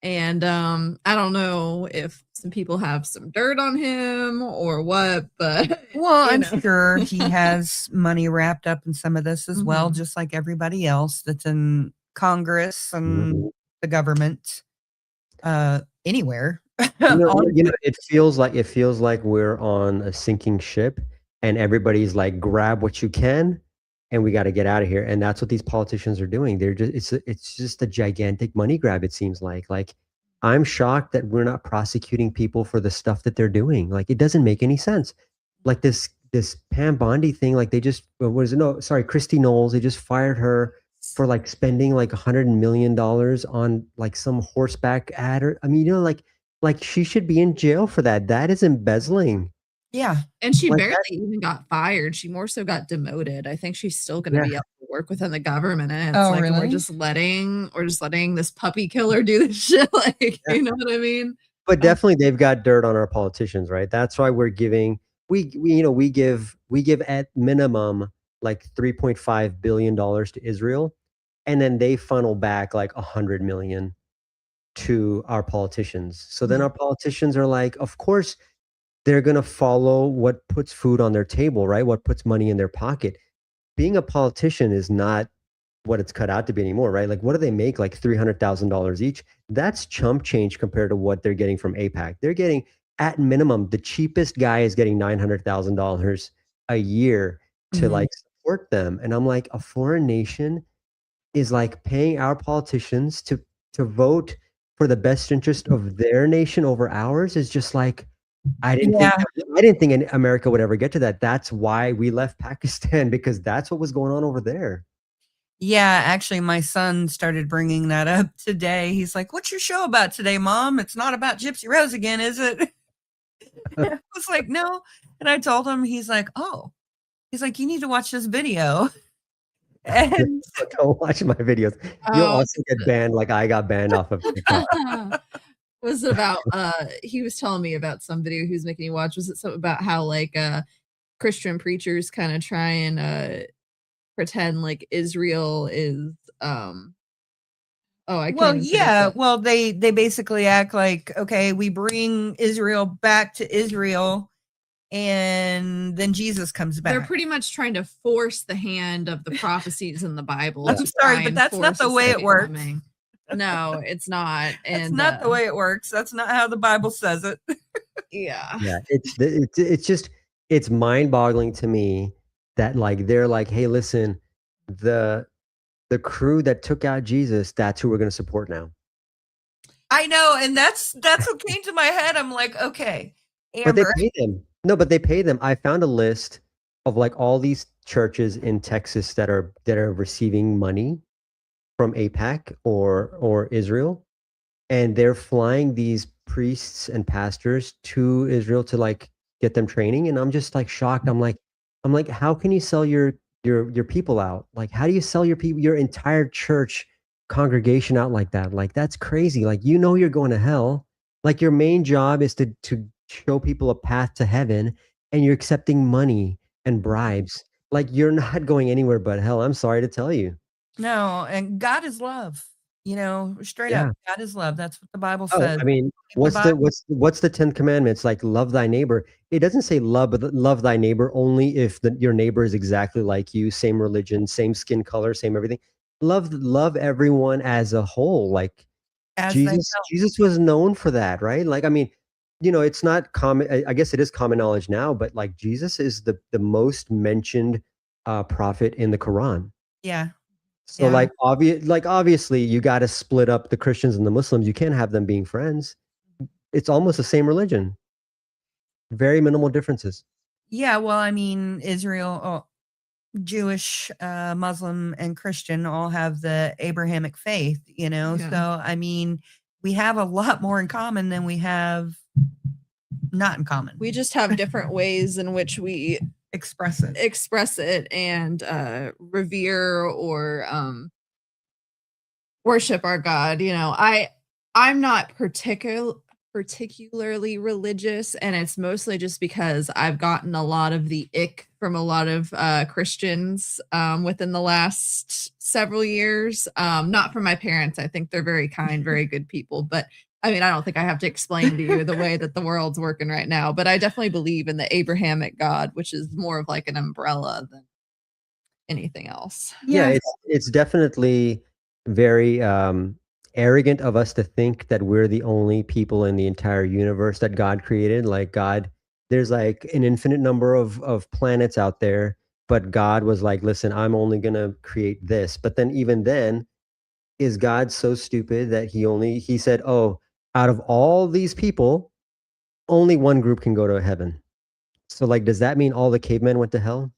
And I don't know if some people have some dirt on him or what, but
well, I'm sure he has money wrapped up in some of this as well,
Mhm.
just like everybody else that's in Congress and
Mhm.
the government, anywhere.
You know,
Honestly.
it feels like we're on a sinking ship, and everybody's like, grab what you can, and we got to get out of here. And that's what these politicians are doing. It's just a gigantic money grab. It seems like. Like, I'm shocked that we're not prosecuting people for the stuff that they're doing. Like, it doesn't make any sense. Like this Pam Bondi thing. Like, they just what is it? No, sorry, Christy Knowles. They just fired her for like spending like $100 million on like some horseback ad. Or I mean, like she should be in jail for that. That is embezzling.
Yeah.
And she
Like
barely
that.
even got fired. She more so got demoted. I think she's still going to
Yeah.
be able to work within the government. And it's
Oh,
like,
really?
we're just letting this puppy killer do this shit. Like,
Yeah.
you know what I mean?
But definitely they've got dirt on our politicians, right? That's why we're giving we give at minimum like $3.5 billion to Israel, and then they funnel back like 100 million to our politicians. So then
Mhm.
our politicians are like, of course they're gonna follow what puts food on their table, right? What puts money in their pocket. Being a politician is not what it's cut out to be anymore, right? Like, what do they make? Like $300,000 each. That's chump change compared to what they're getting from APAC. They're getting, at minimum, the cheapest guy is getting $900,000 a year to
Mhm.
like support them. And I'm like, a foreign nation is like paying our politicians to vote for the best interest of their nation over ours. Is just like, I didn't think
Yeah.
I didn't think America would ever get to that. That's why we left Pakistan, because that's what was going on over there.
Yeah, actually, my son started bringing that up today. He's like, "What's your show about today, Mom? It's not about Gypsy Rose again, is it?" I was like, "No." And I told him, he's like, "Oh." He's like, "You need to watch this video." And
Don't watch my videos. You'll
Oh,
also get banned like I got banned off of TikTok.
was it about he was telling me about some video he was making me watch. Was it something about how like Christian preachers kind of try and pretend like Israel is I can't
well,
even think of
yeah,
it.
well, they basically act like, okay, we bring Israel back to Israel, and then Jesus comes
They're
back.
pretty much trying to force the hand of the prophecies in the Bible
I'm
to
sorry,
try
but
and
that's not
force
the
a
way it
second
works.
coming. No, it's not.
That's
And
not the way it works. That's not how the Bible says it.
yeah.
Yeah, it's just it's mind-boggling to me that like they're like, hey, listen, the the crew that took out Jesus, that's who we're going to support now.
I know, and that's what came to my head. I'm like, okay,
But they
Amber.
pay them. No, but they pay them. I found a list of like all these churches in Texas that are receiving money from APAC or Israel, and they're flying these priests and pastors to Israel to like get them training. And I'm just like shocked. I'm like, how can you sell your people out? Like, how do you sell your entire church congregation out like that? Like, that's crazy. Like, you're going to hell. Like, your main job is to show people a path to heaven, and you're accepting money and bribes. Like, you're not going anywhere but hell. I'm sorry to tell you.
No, and God is love. Straight up,
Yeah.
God is love. That's what the Bible
Oh,
says.
I mean,
Read the
what's the
Bible.
what's the 10 commandments? Like, love thy neighbor. It doesn't say love thy neighbor only if your neighbor is exactly like you, same religion, same skin color, same everything. Love everyone as a whole. Like,
As
Jesus
thyself.
Jesus was known for that, right? Like, I mean, it's not common. I guess it is common knowledge now, but like, Jesus is the most mentioned prophet in the Quran.
Yeah,
So
yeah,
obviously you got to split up the Christians and the Muslims. You can't have them being friends. It's almost the same religion. Very minimal differences.
yeah. Well, I mean, Israel, Jewish, Muslim, and Christian all have the Abrahamic faith.
Yeah.
So I mean, we have a lot more in common than we have not in common.
We just have different ways in which we
express it.
and revere or worship our God. I'm not particularly religious, and it's mostly just because I've gotten a lot of the ick from a lot of Christians within the last several years. Not from my parents. I think they're very kind, very good people, but I mean, I don't think I have to explain to you the way that the world's working right now, but I definitely believe in the Abrahamic God, which is more of like an umbrella than anything else.
Yeah,
Yeah.
it's definitely very arrogant of us to think that we're the only people in the entire universe that God created. Like God, there's like an infinite number of planets out there, but God was like, listen, I'm only gonna create this. But then even then, is God so stupid that he said, oh, out of all these people, only one group can go to heaven. So like, does that mean all the cavemen went to hell?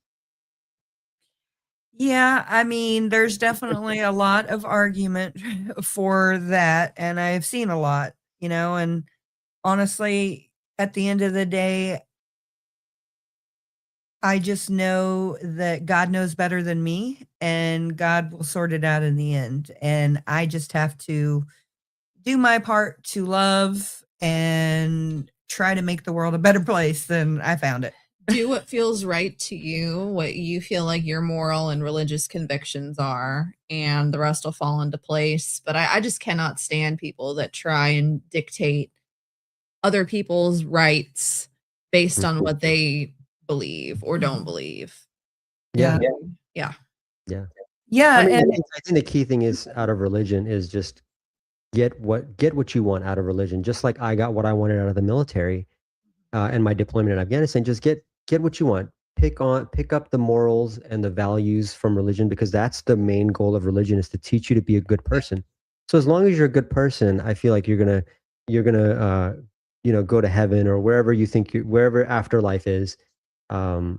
Yeah, I mean, there's definitely a lot of argument for that, and I've seen a lot, and honestly, at the end of the day, I just know that God knows better than me, and God will sort it out in the end, and I just have to do my part to love and try to make the world a better place than I found it.
Do what feels right to you, what you feel like your moral and religious convictions are, and the rest will fall into place. But I just cannot stand people that try and dictate other people's rights based on
Mhm.
what they believe or don't believe.
Yeah.
Yeah.
Yeah.
Yeah.
Yeah,
I mean,
and
I think the key thing is out of religion is just get what you want out of religion. Just like I got what I wanted out of the military and my deployment in Afghanistan. Just get what you want. Pick up the morals and the values from religion because that's the main goal of religion is to teach you to be a good person. So as long as you're a good person, I feel like you're gonna go to heaven or wherever you think wherever afterlife is. So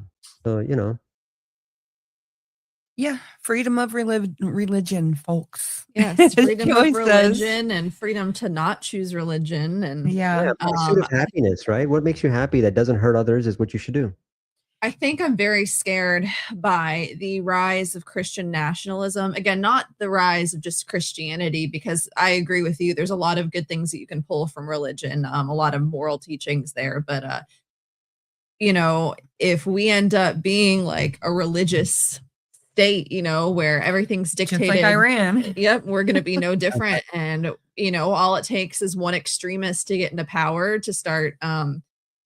yeah, freedom of religion, folks.
Yes,
As
freedom of
Joyce says.
religion and freedom to not choose religion. And
Yeah.
yeah, pursuit of happiness, right? What makes you happy that doesn't hurt others is what you should do.
I think I'm very scared by the rise of Christian nationalism. Again, not the rise of just Christianity, because I agree with you. There's a lot of good things that you can pull from religion, a lot of moral teachings there. But, if we end up being like a religious state, where everything's
Just
dictated.
like Iran.
Yep, we're going to be no different. And, all it takes is one extremist to get into power to start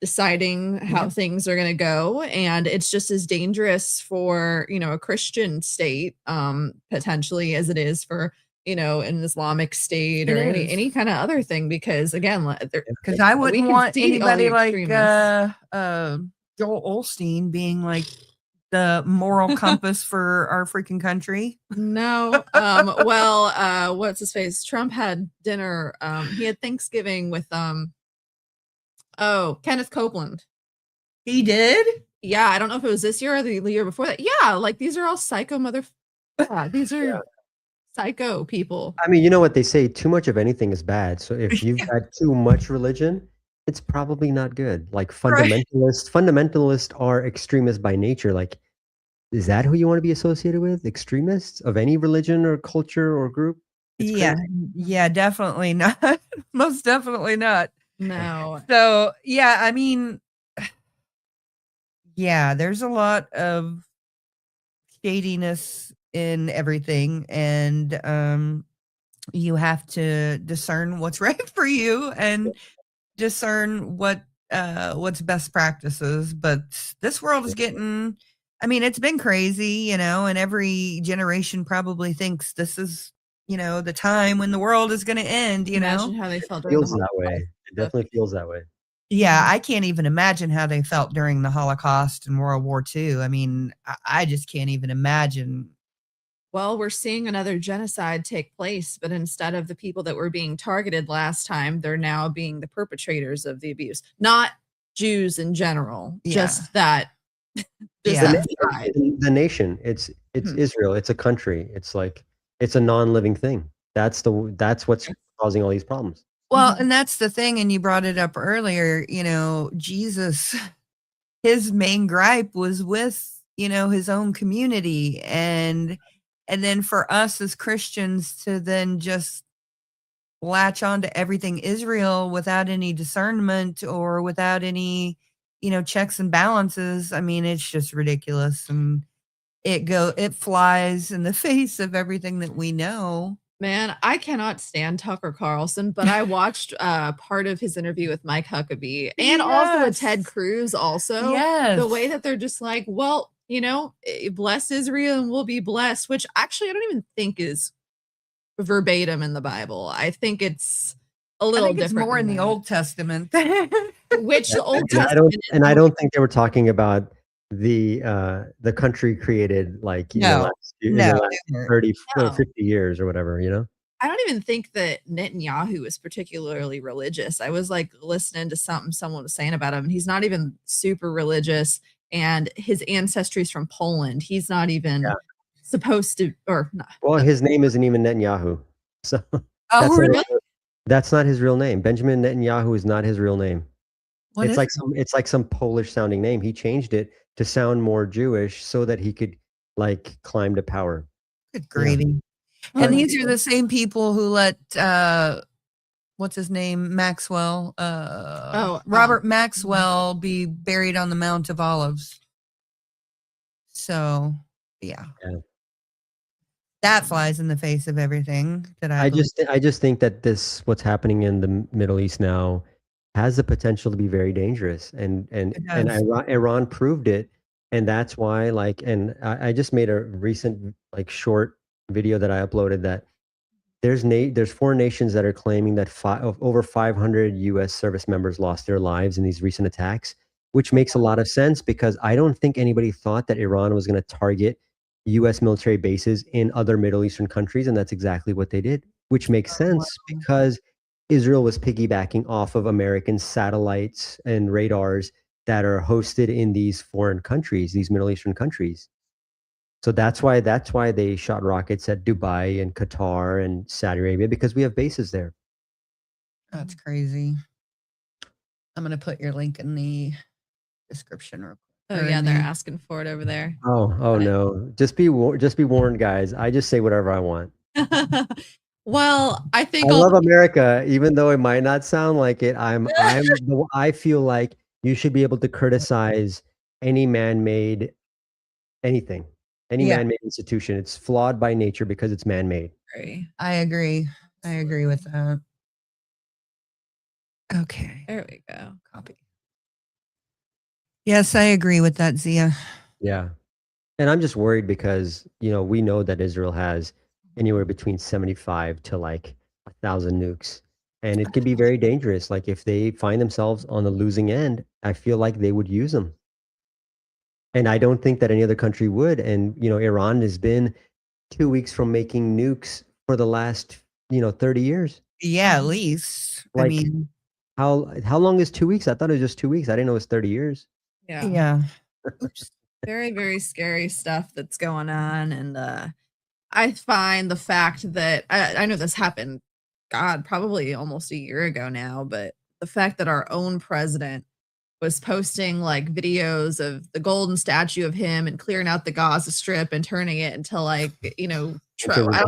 deciding how things are going to go. And it's just as dangerous for, a Christian state potentially as it is for, an Islamic state or
It
any
is.
kind of other thing. Because again,
Because I
we
wouldn't
can
want
see all the
anybody like
extremists.
Joel Olstein being like the moral compass for our freaking country.
No. What's his face? Trump had dinner. He had Thanksgiving with Kenneth Copeland.
He did?
Yeah, I don't know if it was this year or the year before that. Yeah, like these are all psycho these are psycho people.
I mean, you know what they say, too much of anything is bad. So if you've got too much religion, it's probably not good. Like
Right.
fundamentalists are extremists by nature. Like, is that who you want to be associated with? Extremists of any religion or culture or group? It's
Yeah.
crazy.
Yeah, definitely not. Most definitely not.
No.
So, yeah, I mean, yeah, there's a lot of shadiness in everything. And you have to discern what's right for you and discern what's best practices. But this world is getting, I mean, it's been crazy, and every generation probably thinks this is, the time when the world is going to end,
Imagine how they felt
It
during the
feels that way.
Holocaust.
It definitely feels that way.
Yeah, I can't even imagine how they felt during the Holocaust and World War II. I mean, I just can't even imagine.
Well, we're seeing another genocide take place, but instead of the people that were being targeted last time, they're now being the perpetrators of the abuse. Not Jews in general,
Yeah.
just that. Just
Yeah.
that side.
The nation, it's
Mhm.
Israel. It's a country. It's like it's a non-living thing. That's what's causing all these problems.
Well, and that's the thing, and you brought it up earlier, Jesus, his main gripe was with, his own community. And then for us as Christians to then just latch on to everything Israel without any discernment or without any, checks and balances. I mean, it's just ridiculous. And it flies in the face of everything that we know.
Man, I cannot stand Tucker Carlson, but I watched part of his interview with Mike Huckabee and also with Ted Cruz also.
Yes.
The way that they're just like, well, bless Israel and we'll be blessed, which actually I don't even think is verbatim in the Bible. I think it's a little different.
It's more in the Old Testament.
Which the Old Testament
I don't think they were talking about the country created like in the last 30 or 50 years or whatever,
I don't even think that Netanyahu is particularly religious. I was like listening to something someone was saying about him, and he's not even super religious, and his ancestry is from Poland. He's not even supposed to, or not.
Well, his name isn't even Netanyahu. So
really?
That's not his real name. Benjamin Netanyahu is not his real name. It's like some Polish sounding name. He changed it to sound more Jewish so that he could like climb to power.
Good gravy. Yeah. And these are the same people who let what's his name? Maxwell. Robert Maxwell be buried on the Mount of Olives. So yeah. That flies in the face of everything that I
just think that what's happening in the Middle East now has the potential to be very dangerous, and Iran proved it, and that's why I just made a recent short video that I uploaded that there's 4 nations that are claiming that over 500 U.S. service members lost their lives in these recent attacks, which makes a lot of sense because I don't think anybody thought that Iran was going to target U.S. military bases in other Middle Eastern countries, and that's exactly what they did, which makes sense because Israel was piggybacking off of American satellites and radars that are hosted in these foreign countries, these Middle Eastern countries. So that's why they shot rockets at Dubai and Qatar and Saudi Arabia, because we have bases there.
That's crazy. I'm going to put your link in the description real quick.
Oh yeah, they're asking for it over there.
Oh no. Just be warned, guys. I just say whatever I want.
Well, I think
I love America, even though it might not sound like it. I feel like you should be able to criticize any man-made anything, any man-made institution. It's flawed by nature because it's man-made.
I agree with that. Okay.
There we go.
Copy. Yes, I agree with that, Zia.
Yeah. And I'm just worried because, we know that Israel has anywhere between 75 to 1,000 nukes. And it could be very dangerous. Like if they find themselves on the losing end, I feel like they would use them. And I don't think that any other country would. And, Iran has been 2 weeks from making nukes for the last, 30 years.
Yeah, at least. I mean,
how long is 2 weeks? I thought it was just 2 weeks. I didn't know it was 30 years.
Yeah.
Oops. Very, very scary stuff that's going on. And I find the fact that I know this happened, God, probably almost a year ago now, but the fact that our own president was posting videos of the golden statue of him and clearing out the Gaza Strip and turning it into I don't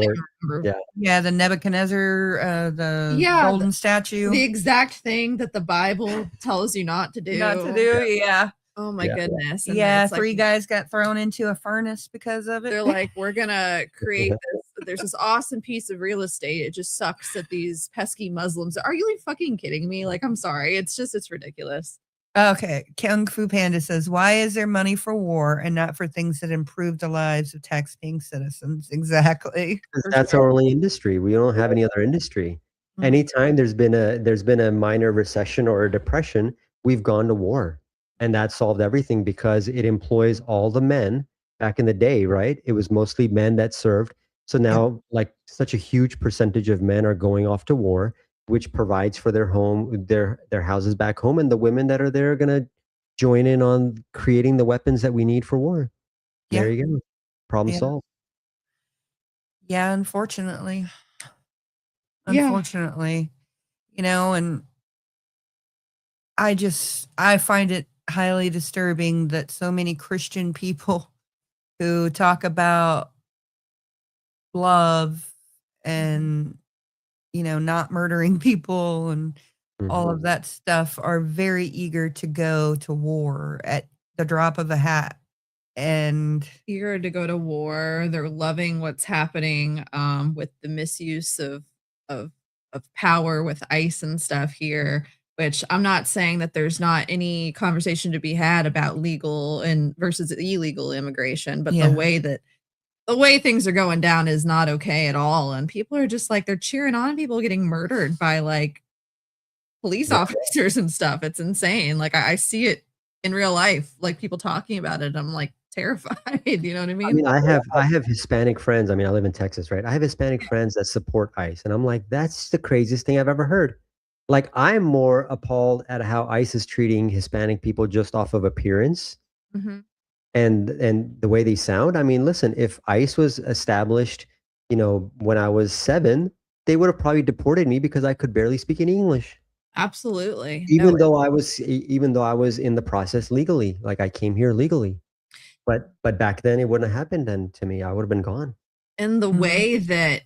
even remember.
Yeah, the Nebuchadnezzar, golden statue.
The exact thing that the Bible tells you not to do.
Yeah.
Oh my goodness.
And 3 guys got thrown into a furnace because of it.
They're like, we're going to create this. There's this awesome piece of real estate. It just sucks that these pesky Muslims. Are you fucking kidding me? I'm sorry. It's ridiculous.
Okay. Kung Fu Panda says, why is there money for war and not for things that improve the lives of tax-paying citizens? Exactly.
That's our only industry. We don't have any other industry. Mm-hmm. Anytime there's been a minor recession or a depression, we've gone to war. And that solved everything because it employs all the men back in the day, right? It was mostly men that served. So now such a huge percentage of men are going off to war, which provides for their home, their houses back home. And the women that are there are going to join in on creating the weapons that we need for war. Yeah. There you go. Problem solved.
Yeah, unfortunately. And I find it highly disturbing that so many Christian people who talk about love and not murdering people and all
Mhm.
of that stuff are very eager to go to war at the drop of a hat. And
Eager to go to war. They're loving what's happening with the misuse of of power with ICE and stuff here. Which I'm not saying that there's not any conversation to be had about legal and versus illegal immigration, but
yeah,
the way things are going down is not okay at all. And people are just like they're cheering on people getting murdered by like police
Yeah.
officers and stuff. It's insane. Like I see it in real life, like people talking about it. I'm like terrified. You know what I
I
mean?
mean, I have Hispanic friends. I mean, I live in Texas, right? I have Hispanic friends that support ICE, and I'm like, that's the craziest thing I've ever heard. Like, I'm more appalled at how ICE is treating Hispanic people just off of appearance
Mhm.
and the way they sound. I mean, listen, if ICE was established, when I was 7, they would have probably deported me because I could barely speak any English.
Absolutely. No,
Even though I was in the process legally, like I came here legally. But back then it wouldn't have happened then to me. I would have been gone.
and the
mhm,
way that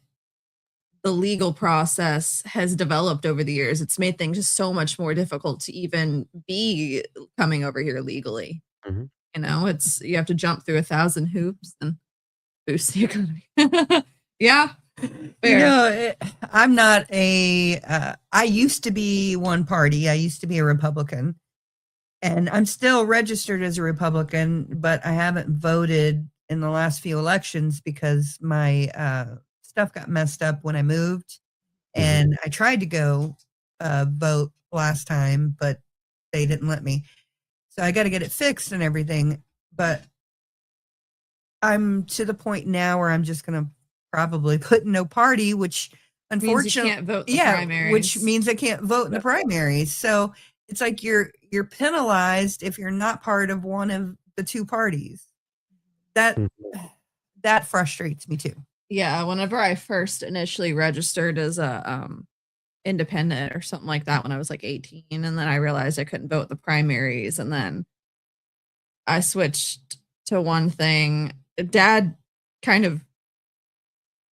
the legal process has developed over the years, it's made things just so much more difficult to even be coming over here legally.
Mhm.
You know, it's you have to jump through 1,000 hoops and boost the economy. Yeah, fair.
I'm not I used to be one party. I used to be a Republican, and I'm still registered as a Republican, but I haven't voted in the last few elections because my stuff got messed up when I moved.
Mhm.
And I tried to go vote last time, but they didn't let me. So I got to get it fixed and everything. But I'm to the point now where I'm just going to probably put no party, which
Means you
unfortunately,
can't vote in the
yeah, which
primaries.
means I can't vote in the primaries. So it's like you're penalized if you're not part of one of the two parties. That
Mhm.
that frustrates me too.
Yeah, whenever I first initially registered as a independent or something like that when I was like 18, and then I realized I couldn't vote in the primaries, and then I switched to one thing. Dad kind of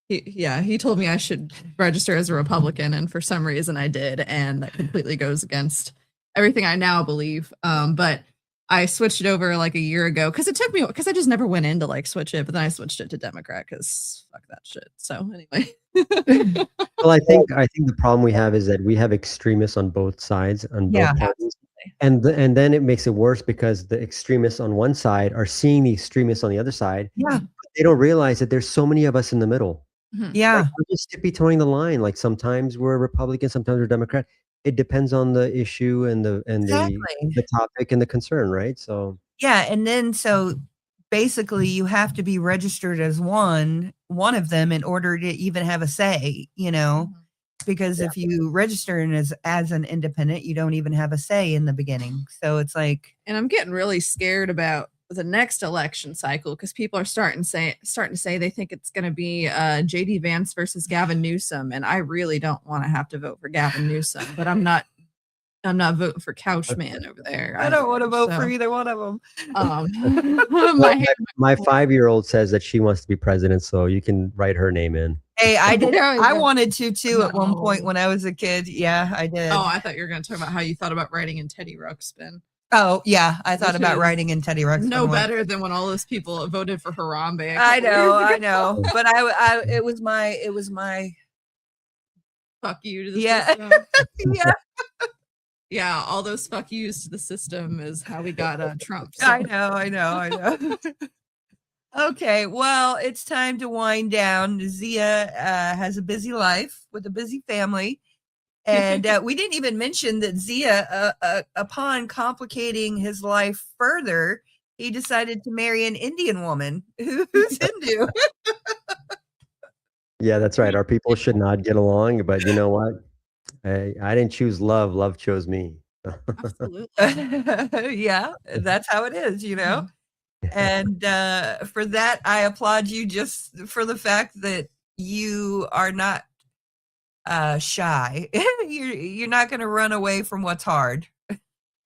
he told me I should register as a Republican, and for some reason I did, and that completely goes against everything I now believe. But I switched it over like a year ago because it took me because I just never went in to like switch it, but then I switched it to Democrat because fuck that shit. So anyway.
Well, I think the problem we have is that we have extremists on both sides, on
Yeah.
both parties, and then it makes it worse because the extremists on one side are seeing the extremists on the other side.
Yeah.
They don't realize that there's so many of us in the middle.
Mhm.
Like,
Yeah.
we're just tippy-toeing the line. Like, sometimes we're Republican, sometimes we're Democrat. It depends on the issue and
Exactly.
the topic and the concern, right? So,
Yeah, and then so basically you have to be registered as one of them in order to even have a say,
Mhm.
because
yeah.
if you register as an independent, you don't even have a say in the beginning. So it's like,
And I'm getting really scared about the next election cycle because people are starting to say they think it's going to be JD Vance versus Gavin Newsom, and I really don't want to have to vote for Gavin Newsom, but I'm not voting for Couchman over there
I don't want to
either.
vote for
So
either one of them.
Well,
my hand,
my 5-year-old says that she wants to be president, so you can write her name in.
Hey, I did.
There we
I
go.
wanted to too at one point
No.
when I was a kid. Yeah, I did.
Oh, I thought you were going to talk about how you thought about writing in Teddy Ruxpin,
Oh, yeah, I thought
which
about
is
writing in Teddy Ruxpin
no
once.
better than when all those people voted for Harambe.
I know, I
I
know, but it was my
fuck you to the
yeah,
system.
yeah.
Yeah, all those fuck yous to the system is how we got Trump. So.
I know. Okay, well, it's time to wind down. Zia has a busy life with a busy family. And we didn't even mention that Zia, upon complicating his life further, he decided to marry an Indian woman who's Hindu.
Yeah, that's right. Our people should not get along, but you know what? I didn't choose love. Love chose me.
Absolutely.
Yeah, that's how it is.
Mhm.
And for that, I applaud you just for the fact that you are not shy. You're not going to run away from what's hard.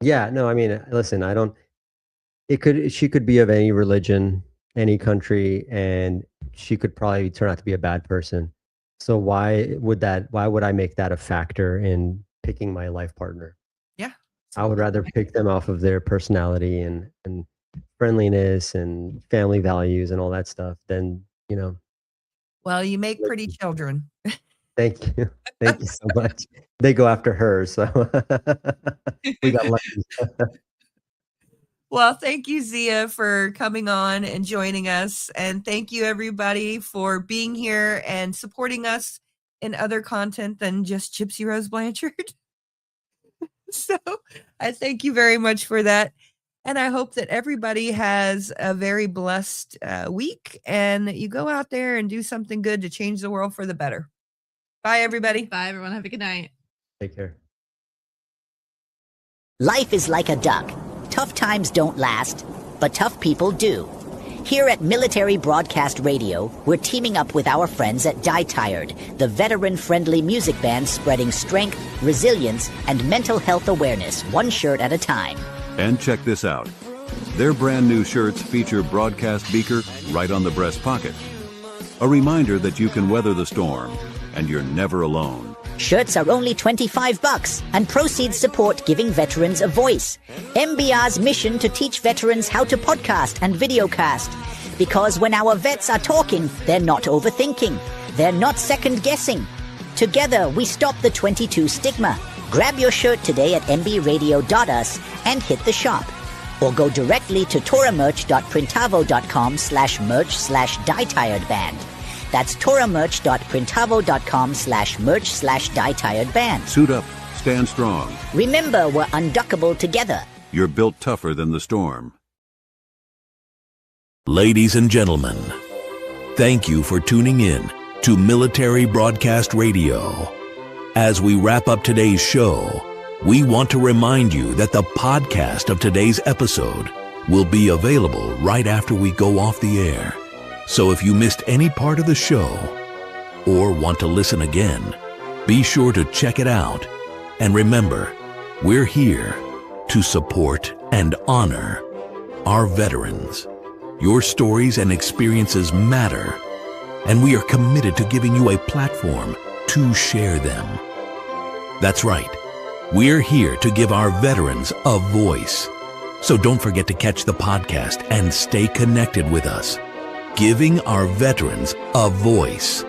Yeah, no, I mean, listen, I don't she could be of any religion, any country, and she could probably turn out to be a bad person. So why would I make that a factor in picking my life partner?
Yeah.
I would rather pick them off of their personality and friendliness and family values and all that stuff than,
Well, you make pretty children.
Thank you. Thank you so much. They go after her, so we got lucky.
Well, thank you, Zia, for coming on and joining us. And thank you, everybody, for being here and supporting us in other content than just Gypsy Rose Blanchard. So I thank you very much for that. And I hope that everybody has a very blessed week and that you go out there and do something good to change the world for the better. Bye, everybody.
Bye, everyone. Have a good night.
Take care.
Life is like a duck. Tough times don't last, but tough people do. Here at Military Broadcast Radio, we're teaming up with our friends at Die Tired, the veteran-friendly music band spreading strength, resilience, and mental health awareness one shirt at a time.
And check this out. Their brand new shirts feature broadcast beaker right on the breast pocket. A reminder that you can weather the storm, and you're never alone.
Shirts are only $25, and proceeds support giving veterans a voice. MBR's mission to teach veterans how to podcast and videocast. Because when our vets are talking, they're not overthinking. They're not second-guessing. Together, we stop the 22 stigma. Grab your shirt today at mbradio.us and hit the shop. Or go directly to toramerch.printavo.com/merch/dietiredband. That's toramerch.printavo.com/merch/dietiredband.
Suit up, stand strong.
Remember, we're unduckable together.
You're built tougher than the storm.
Ladies and gentlemen, thank you for tuning in to Military Broadcast Radio. As we wrap up today's show, we want to remind you that the podcast of today's episode will be available right after we go off the air. So if you missed any part of the show or want to listen again, be sure to check it out. And remember, we're here to support and honor our veterans. Your stories and experiences matter, and we are committed to giving you a platform to share them. That's right. We're here to give our veterans a voice. So don't forget to catch the podcast and stay connected with us. Giving our veterans a voice.